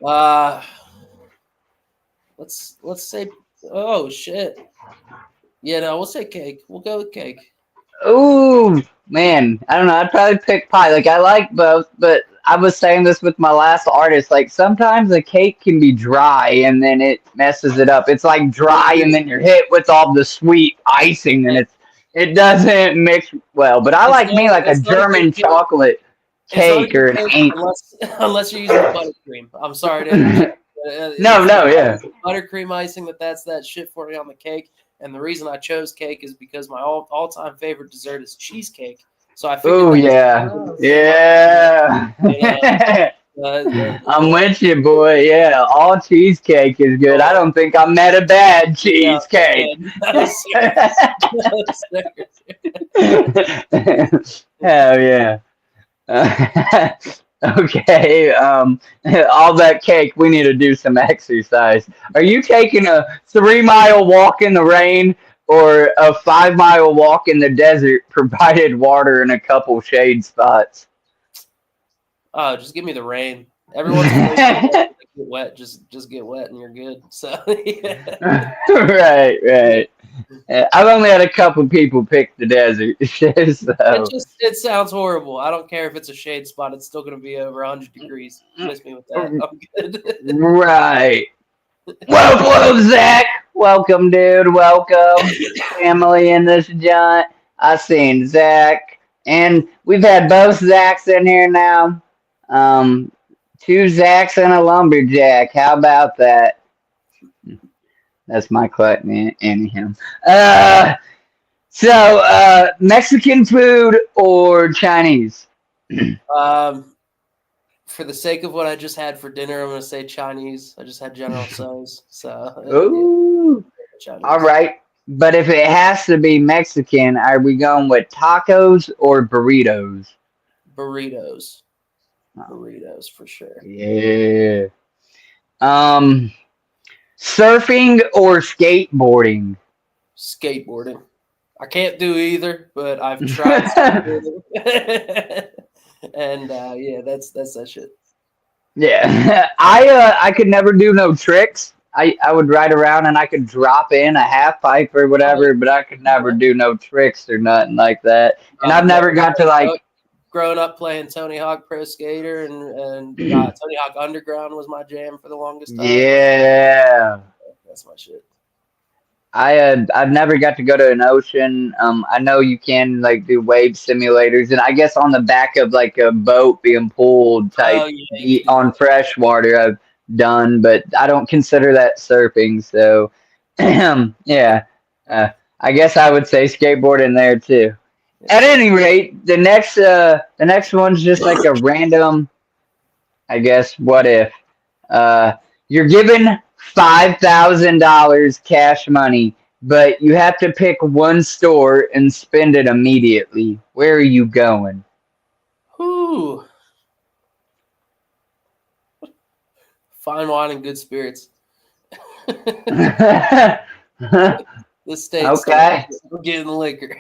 Uh, let's say, oh shit. Yeah, no, we'll say cake. We'll go with cake. Ooh, man. I don't know. I'd probably pick pie. Like I like both, but I was saying this with my last artist. Like sometimes a cake can be dry and then it messes it up. It's like dry and then you're hit with all the sweet icing and it doesn't mix well. But I like me like a It's not a good German cake. chocolate It's not a cake good or an cake ain't. unless you're using buttercream. I'm sorry to interject. No, If no, yeah. it's buttercream icing, that's that shit for me on the cake. And the reason I chose cake is because my all time favorite dessert is cheesecake. So I figured Ooh, that yeah. same idea. You know, Yeah. I'm the with you, boy. Yeah, all cheesecake is good. I oh, don't think I met a bad yeah, cheesecake. no sir, no sir. Hell yeah. Uh, okay. All that cake. We need to do some exercise. Are you taking a 3 mile walk in the rain or a 5 mile walk in the desert, provided water and a couple shade spots? Oh, just give me the rain. Every once in a while, get wet. Just get wet, and you're good. So yeah. Right. I've only had a couple people pick the desert, so It sounds horrible. I don't care if it's a shade spot. It's still going to be over 100 degrees. Miss me with that. I'm good. right. Well, Zach. Welcome, dude. Welcome, family in this giant. I seen Zach, and we've had both Zachs in here now. Um, two Zachs and a lumberjack. How about that? That's my clutch, and him. Mexican food or Chinese? Um, for the sake of what I just had for dinner, I'm going to say Chinese. I just had General Tso's, so Ooh, yeah, Chinese. all right. But if it has to be Mexican, are we going with tacos or burritos? Burritos. Oh, Burritos for sure. yeah. Um, Surfing or skateboarding? Skateboarding. I can't do either, but I've tried skateboarding. And yeah, that's that shit. Yeah, I could never do no tricks. I would ride around and I could drop in a half pipe or whatever, but I could never do no tricks or nothing like that. And I've never got to like growing up playing Tony Hawk Pro Skater and Tony Hawk Underground was my jam for the longest time. Yeah, that's my shit. I've never got to go to an ocean. I know you can like do wave simulators, and I guess on the back of like a boat being pulled type on freshwater I've done, but I don't consider that surfing. So, yeah, I guess I would say skateboarding there too. At any rate, the next one's just like a random. I guess what if you're given $5,000 cash money, but you have to pick one store and spend it immediately. Where are you going? Ooh. Fine wine and good spirits. The States. Okay. We're getting the liquor.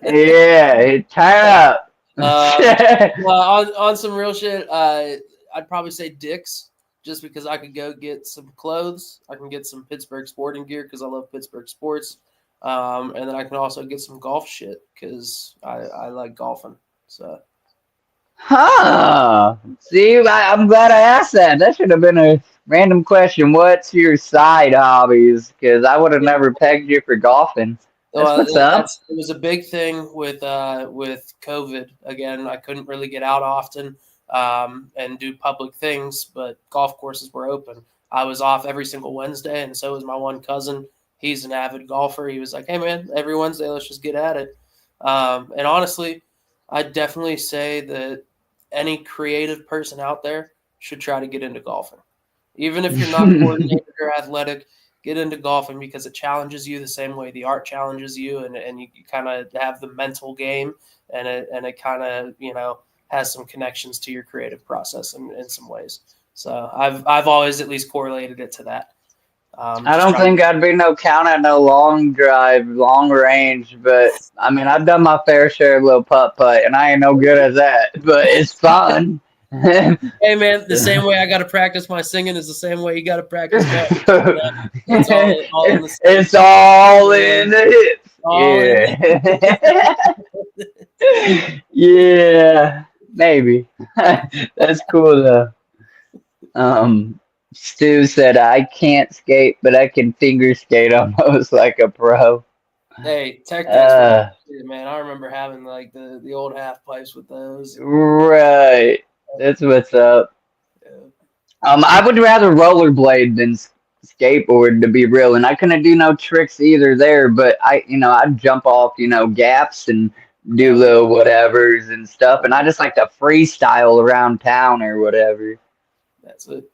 Yeah, turn up. On some real shit, I'd probably say Dick's, just because I could go get some clothes. I can get some Pittsburgh sporting gear because I love Pittsburgh sports. And then I can also get some golf shit because I like golfing. So. Huh. See, I'm glad I asked that. That should have been a random question. What's your side hobbies? Because I would have never pegged you for golfing. That's what's up. It was a big thing with COVID. Again, I couldn't really get out often and do public things, but golf courses were open. I was off every single Wednesday, and so was my one cousin. He's an avid golfer. He was like, "Hey, man, every Wednesday, let's just get at it." And honestly, I'd definitely say that any creative person out there should try to get into golfing. Even if you're not coordinated or athletic, get into golfing because it challenges you the same way the art challenges you, and you kind of have the mental game, and it kind of, has some connections to your creative process in some ways. So I've always at least correlated it to that. I don't think I'd be no count at no long drive, long range, but I mean I've done my fair share of little putt, and I ain't no good at that, but it's fun. Hey man, the same way I got to practice my singing is the same way you got to practice that. It's all in the hips. Yeah, maybe. That's cool though. Stu said I can't skate, but I can figure skate almost like a pro. Hey, tech decks, man. I remember having like the old half pipes with those. Right. That's what's up. I would rather rollerblade than skateboard, to be real, and I couldn't do no tricks either there. But I'd jump off, gaps and do little whatevers and stuff, and I just like to freestyle around town or whatever. That's it.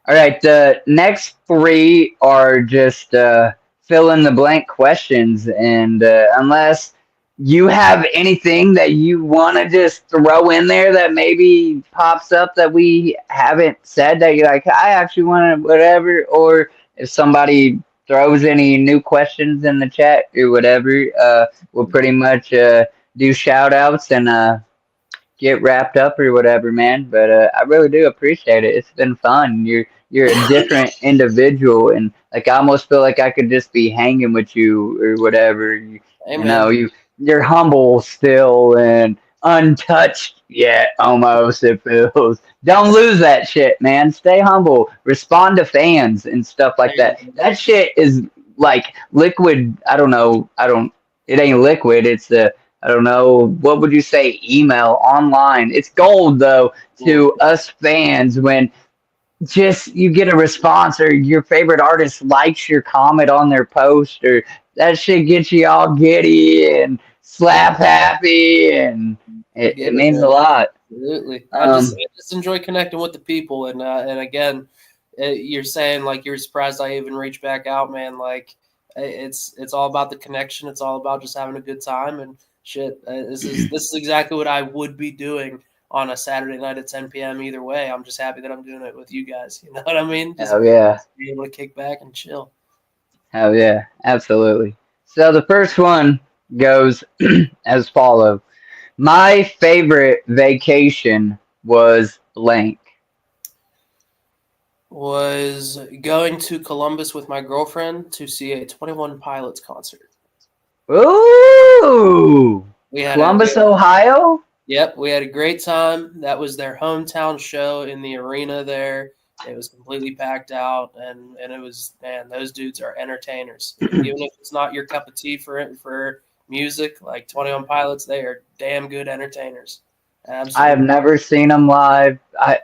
All right, the next three are just fill in the blank questions, and unless you have anything that you want to just throw in there that maybe pops up that we haven't said that you're like, I actually want to whatever, or if somebody throws any new questions in the chat or whatever, we'll pretty much do shout outs and get wrapped up or whatever, man. But I really do appreciate it. It's been fun. You're a different individual, and like I almost feel like I could just be hanging with you or whatever. Hey, You man. know, you're humble still and untouched yet, almost it feels. Don't lose that shit, man. Stay humble. Respond to fans and stuff There like you that. go. That shit is like liquid. I don't know. I don't. It ain't liquid. It's the. I don't know. What would you say? Email online. It's gold though Mm. to us fans when just you get a response or your favorite artist likes your comment on their post or that shit gets you all giddy and slap happy and I it get it, means a man. lot. Absolutely. Um, I just enjoy connecting with the people, and again, you're saying like you're surprised I even reached back out, man. Like it's all about the connection. It's all about just having a good time and shit. This is exactly what I would be doing on a Saturday night at 10 p.m. Either way, I'm just happy that I'm doing it with you guys. You know what I mean? Just hell yeah. be able to kick back and chill. Hell yeah. Absolutely. So the first one goes as follows. My favorite vacation was blank. Was going to Columbus with my girlfriend to see a 21 Pilots concert. Ooh, We had a Columbus, we Ohio. Yep, we had a great time. That was their hometown show in the arena there. It was completely packed out, and it was, man, those dudes are entertainers. Even if it's not your cup of tea for music, like 21 Pilots, they are damn good entertainers. I have Absolutely. never seen them live. I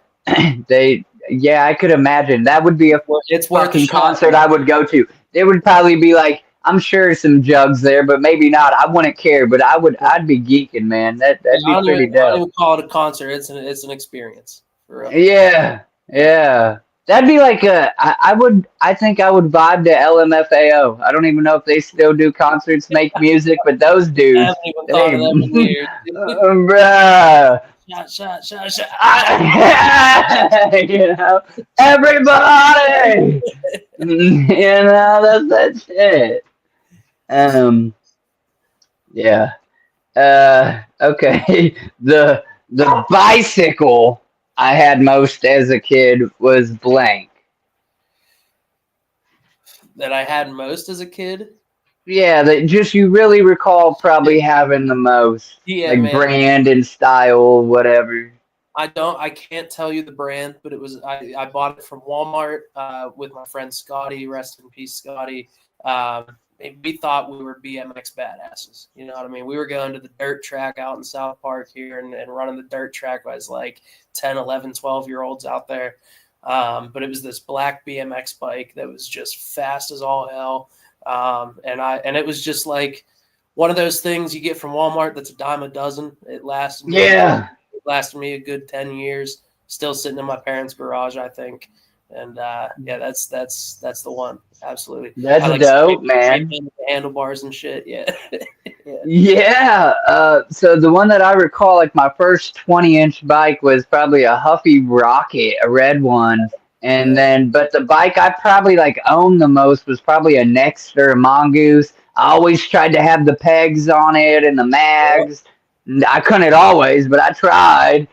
they yeah, I could imagine that would be a It's worth a fucking shot, concert man. I would go to. There would probably be like I'm sure some jugs there, but maybe not. I wouldn't care, but I'd be geeking, man. That'd I be don't even, pretty I don't dope. even call it a concert. It's an experience for real. Yeah, yeah. That'd be like I think I would vibe to LMFAO. I don't even know if they still do concerts, make music, but those I dudes, haven't even thought they, of them in years. bruh. Shot, shot. You know, everybody, you know, that's that shit. Um, yeah. Okay. The bicycle I had most as a kid was blank. That I had most as a kid. Yeah, that just you really recall probably having the most, Yeah, like man. brand and style, whatever. I can't tell you the brand, but I bought it from Walmart with my friend Scotty. Rest in peace, Scotty. We thought we were BMX badasses. You know what I mean? We were going to the dirt track out in South Park here and running the dirt track as like 10, 11, 12 year olds out there. But it was this black BMX bike that was just fast as all hell. And it was just like one of those things you get from Walmart that's a dime a dozen. Yeah, It lasted me a good 10 years. Still sitting in my parents' garage, I think. And yeah, that's the one. Absolutely. I that's like dope, spray man. painted the handlebars and shit. Yeah. Yeah. Yeah. So the one that I recall, like my first 20-inch bike was probably a Huffy Rocket, a red one. And Yeah. then, but the bike I probably like owned the most was probably a Nexter, a Mongoose. I always tried to have the pegs on it and the mags. I couldn't always, but I tried.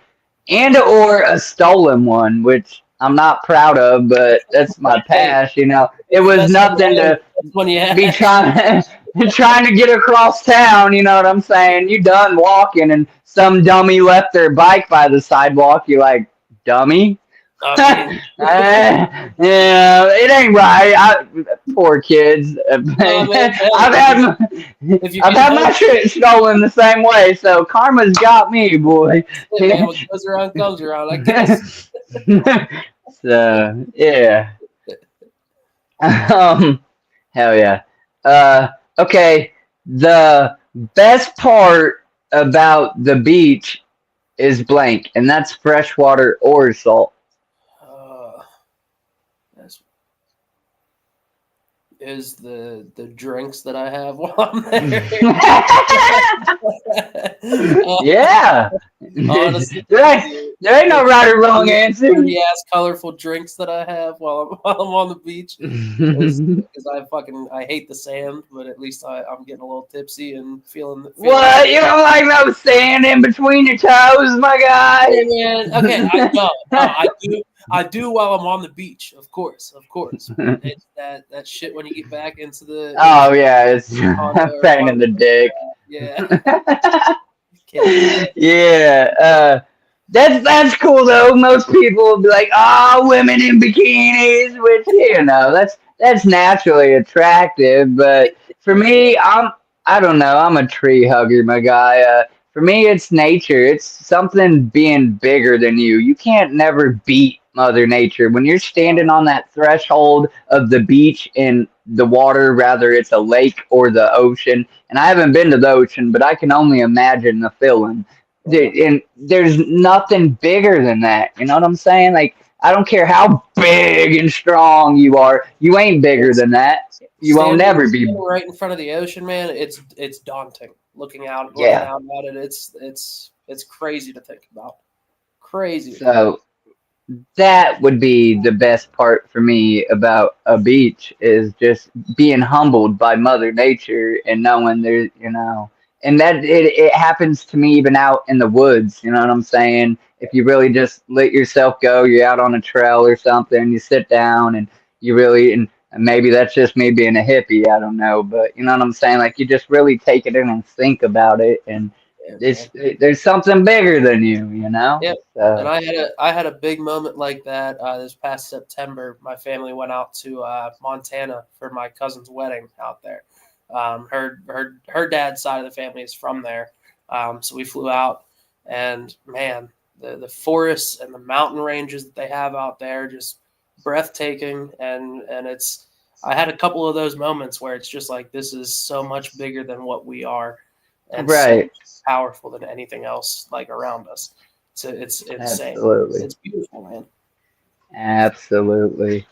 And or a stolen one, which I'm not proud of, but that's my Hey, past, you know. It if was that's nothing to when you be had. trying to get across town, you know what I'm saying? You done walking and some dummy left their bike by the sidewalk, you're like, dummy? I mean, Yeah, it ain't right. Poor kids. no, man, I've hey, had if you're I've getting had my home, shit stolen the same way, so karma's got me, boy. man, what goes around comes around, I guess. So yeah. Um, hell yeah. Okay. The best part about the beach is blank, and that's freshwater or salt. Uh, that's is the drinks that I have while I'm there. Yeah. Honestly, Right. There ain't no right or wrong answer. Dirty ass colorful drinks that I have while I'm while I'm on the beach. Because I hate the sand, but at least I'm getting a little tipsy and feeling What? You don't like no sand in between your toes, my guy? Hey man, okay, I do while I'm on the beach, of course, but it's that shit when you get back into the Oh yeah, it's pain on in the dick. yeah, can't do that. Yeah, that's cool though. Most people will be like, "Oh, women in bikinis," which that's naturally attractive. But for me, I don't know. I'm a tree hugger, my guy. For me, it's nature. It's something being bigger than you. You can't never beat Mother Nature when you're standing on that threshold of the beach in the water, rather it's a lake or the ocean. And I haven't been to the ocean, but I can only imagine the feeling. And there's nothing bigger than that. You know what I'm saying? Like, I don't care how big and strong you are, you ain't bigger It's than that. You won't standing never be. standing right in front of the ocean, man. It's daunting. Looking Yeah. out at it, it's crazy to think about. Crazy to think about. So that would be the best part for me about a beach is just being humbled by Mother Nature and knowing there's, and that it happens to me even out in the woods. You know what I'm saying? If you really just let yourself go, you're out on a trail or something, you sit down and you really, and maybe that's just me being a hippie, I don't know, but you know what I'm saying? Like you just really take it in and think about it, and Yeah, man. it's, there's something bigger than you, you know? Yep. And So, I had a big moment like that this past September. My family went out to Montana for my cousin's wedding out there. Her dad's side of the family is from there, so we flew out, and man, the forests and the mountain ranges that they have out there just breathtaking. And it's I had a couple of those moments where it's just like this is so much bigger than what we are, and so right. powerful than anything else like around us. So it's insane. Absolutely. It's beautiful, man. Absolutely.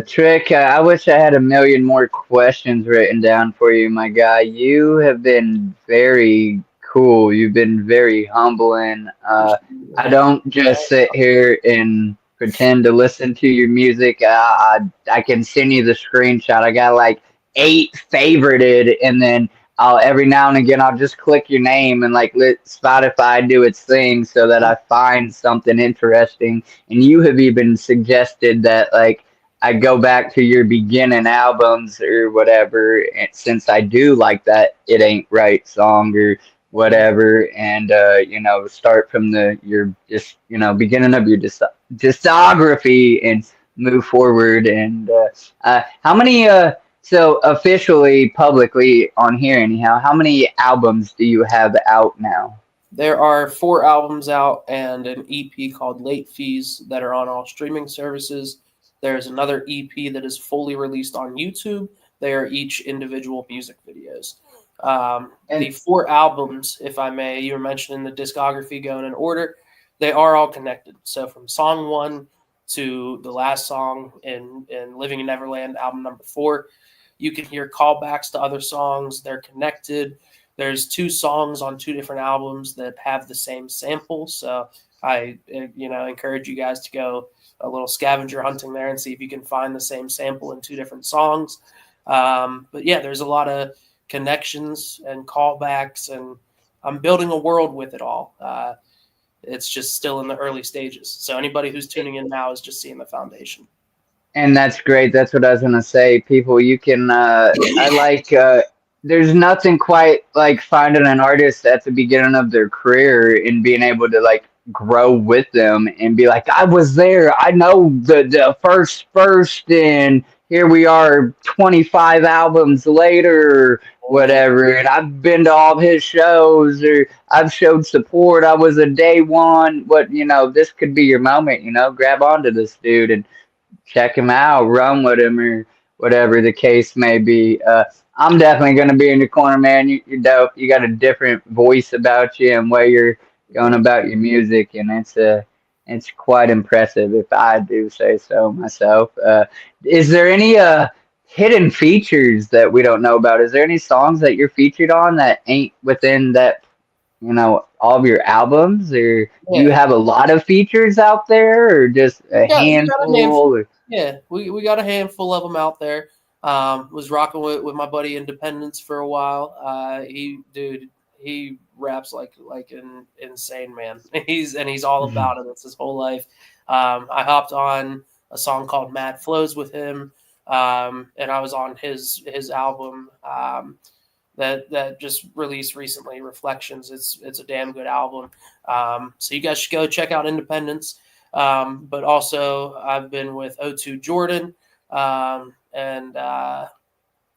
Trick, I wish I had a million more questions written down for you, my guy. You have been very cool. You've been very humbling. I don't just sit here and pretend to listen to your music. I can send you the screenshot. I got like 8 favorited, and then I'll every now and again I'll just click your name and like let Spotify do its thing so that I find something interesting. And you have even suggested that like I go back to your beginning albums or whatever, and since I do like that "It Ain't Right" song or whatever, and start from the your just beginning of your discography and move forward. And how many so officially publicly on here anyhow, how many albums do you have out now? There are 4 albums out and an EP called Late Fees that are on all streaming services. There's another EP that is fully released on YouTube. They are each individual music videos. The And 4 albums, if I may, you were mentioning the discography going in order. They are all connected. So from song 1 to the last song in Living in Neverland, album number 4, you can hear callbacks to other songs. They're connected. There's 2 songs on 2 different albums that have the same sample. So I, encourage you guys to go a little scavenger hunting there and see if you can find the same sample in 2 different songs. But yeah, there's a lot of connections and callbacks, and I'm building a world with it all. It's just still in the early stages. So anybody who's tuning in now is just seeing the foundation. And that's great. That's what I was gonna say. People, you can. I like. There's nothing quite like finding an artist at the beginning of their career and being able to like grow with them and be like, I was there. I know the first, and here we are, 25 albums later, or whatever. And I've been to all of his shows, or I've showed support. I was a day one. This could be your moment. Grab onto this dude and check him out, run with him, or whatever the case may be. I'm definitely going to be in your corner, man. You're dope. You got a different voice about you and way you're going about your music, and it's quite impressive, if I do say so myself. Is there any hidden features that we don't know about? Is there any songs that you're featured on that ain't within that all of your albums, or do you Yeah, have a lot of features out there, or just a we got a handful. handful? Or, Yeah, we got a handful of them out there. Was rocking with my buddy Independence for a while. He raps like an insane man. He's all about it. It's his whole life. I hopped on a song called Mad Flows with him, and I was on his album that just released recently, Reflections. It's a damn good album. So you guys should go check out Independence. But also, I've been with O2 Jordan and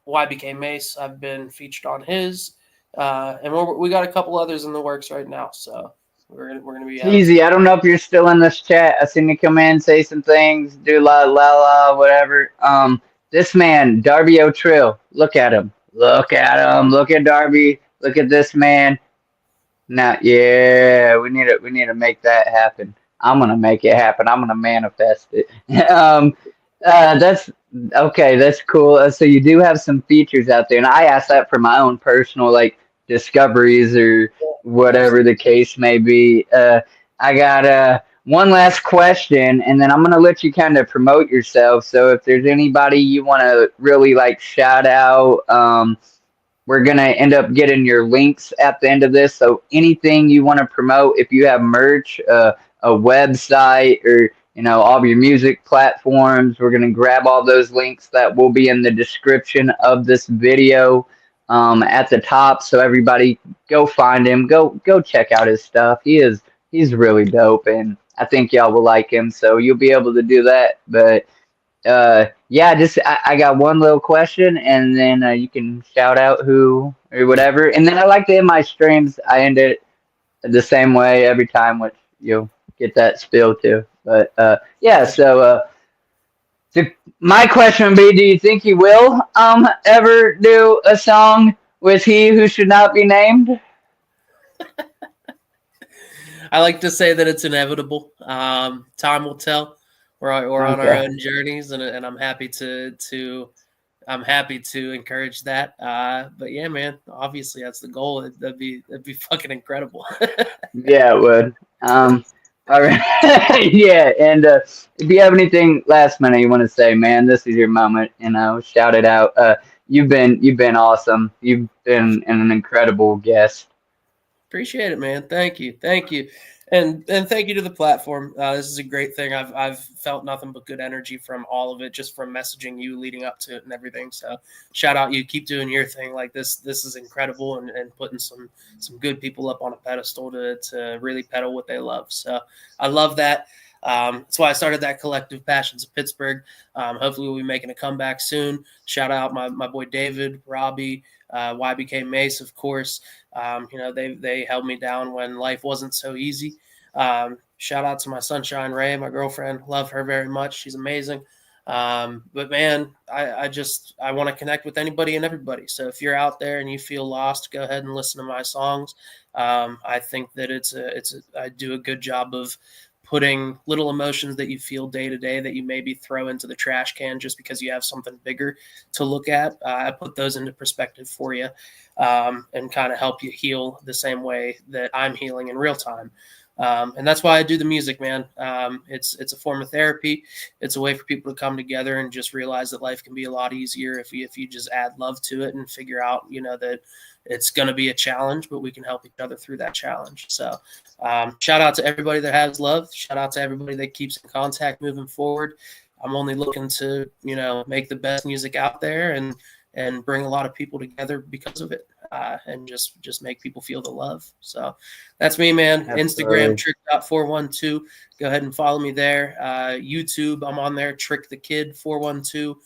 YBK Mace. I've been featured on his, and we got a couple others in the works right now. So we're gonna be having some. Easy. I don't know if you're still in this chat. I seen you come in, say some things, do la whatever. This man, Darby O'Trill. Look at him. Look at him. Look at Darby. Look at this man. Now, yeah, we need to make that happen. I'm gonna make it happen. I'm gonna manifest it. That's okay. That's cool. So you do have some features out there, and I asked that for my own personal like discoveries or whatever the case may be. I got one last question, and then I'm gonna let you kind of promote yourself. So if there's anybody you want to really like shout out, we're going to end up getting your links at the end of this. So anything you want to promote, if you have merch, a website, or all of your music platforms, we're going to grab all those links that will be in the description of this video at the top. So everybody go find him. Go check out his stuff. He's really dope, and I think y'all will like him. So you'll be able to do that. But yeah, just I got one little question, and then you can shout out who or whatever. And then I like to end my streams. I end it the same way every time, which you'll get that spill too. But yeah, so my question would be: do you think you will ever do a song with he who should not be named? I like to say that it's inevitable. Time will tell. We're on our Okay. own journeys, and I'm happy to encourage that. But yeah, man, obviously that's the goal. That'd be fucking incredible. Yeah, it would. All right. Yeah, and if you have anything last minute you want to say, man, this is your moment. Shout it out. You've been awesome. You've been an incredible guest. Appreciate it, man. Thank you, and thank you to the platform. This is a great thing. I've felt nothing but good energy from all of it, just from messaging you leading up to it and everything. So shout out you. Keep doing your thing. Like this is incredible, and putting some good people up on a pedestal to really peddle what they love. So I love that. That's why I started that collective Passions of Pittsburgh. Hopefully we'll be making a comeback soon. Shout out my boy David, Robbie, YBK Mace, of course. They held me down when life wasn't so easy. Shout out to my sunshine Ray, my girlfriend. Love her very much. She's amazing. But man, I want to connect with anybody and everybody. So if you're out there and you feel lost, go ahead and listen to my songs. I think that I do a good job of putting little emotions that you feel day to day that you maybe throw into the trash can just because you have something bigger to look at. I put those into perspective for you, and kind of help you heal the same way that I'm healing in real time. And that's why I do the music, man. It's a form of therapy. It's a way for people to come together and just realize that life can be a lot easier if you just add love to it and figure out, that it's going to be a challenge, but we can help each other through that challenge. So shout out to everybody that has love. Shout out to everybody that keeps in contact moving forward. I'm only looking to, make the best music out there and bring a lot of people together because of it, and just make people feel the love. So that's me, man. Absolutely. Instagram, trick.412. Go ahead and follow me there. YouTube, I'm on there, Trick the Kid 412.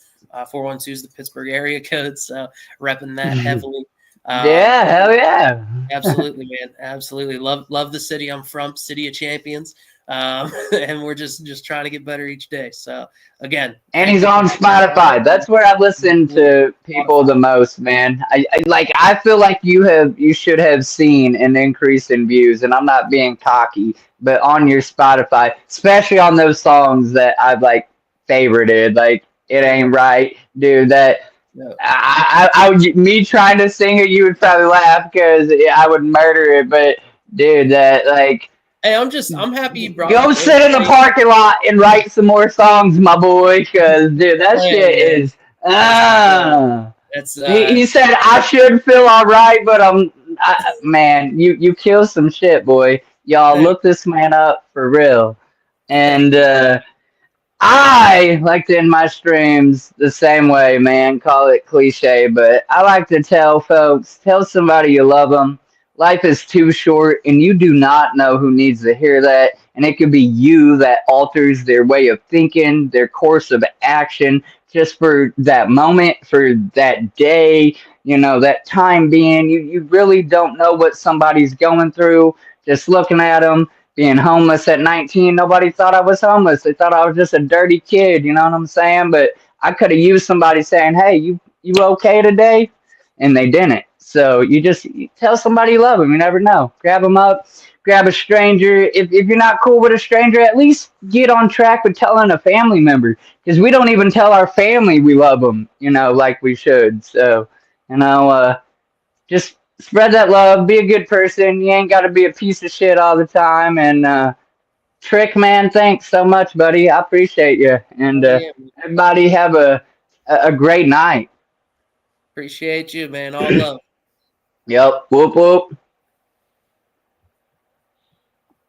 412 is the Pittsburgh area code, so repping that heavily. Yeah, hell yeah. Absolutely, man. Absolutely. Love the city I'm from, City of Champions. And we're just trying to get better each day. So again, And he's on Spotify. That's where I listen to people the most, man. I feel like you should have seen an increase in views, and I'm not being cocky, but on your Spotify, especially on those songs that I've like favorited, like It Ain't Right, dude. That No. me trying to sing it, you would probably laugh because I would murder it. But dude, that like Hey, I'm happy you brought go up sit in the Ghostface. parking lot and write some more songs, my boy, because dude, that Hey, shit man, is that's that's he said I should feel all right, but man, you kill some shit, boy. Y'all look this man up for real. And I like to end my streams the same way, man. Call it cliche, but I like to tell folks, tell somebody you love them. Life is too short, and you do not know who needs to hear that. And it could be you that alters their way of thinking, their course of action, just for that moment, for that day, that time being. You really don't know what somebody's going through. Just looking at them, being homeless at 19, nobody thought I was homeless. They thought I was just a dirty kid, you know what I'm saying? But I could have used somebody saying, "Hey, you okay today?" And they didn't. So you tell somebody you love them. You never know. Grab them up, grab a stranger. If you're not cool with a stranger, at least get on track with telling a family member, because we don't even tell our family we love them, like we should. So, you know, just spread that love. Be a good person. You ain't got to be a piece of shit all the time. And Trick, man, thanks so much, buddy. I appreciate you. And oh yeah, everybody have a great night. appreciate you, man. All love. Yep. Whoop whoop.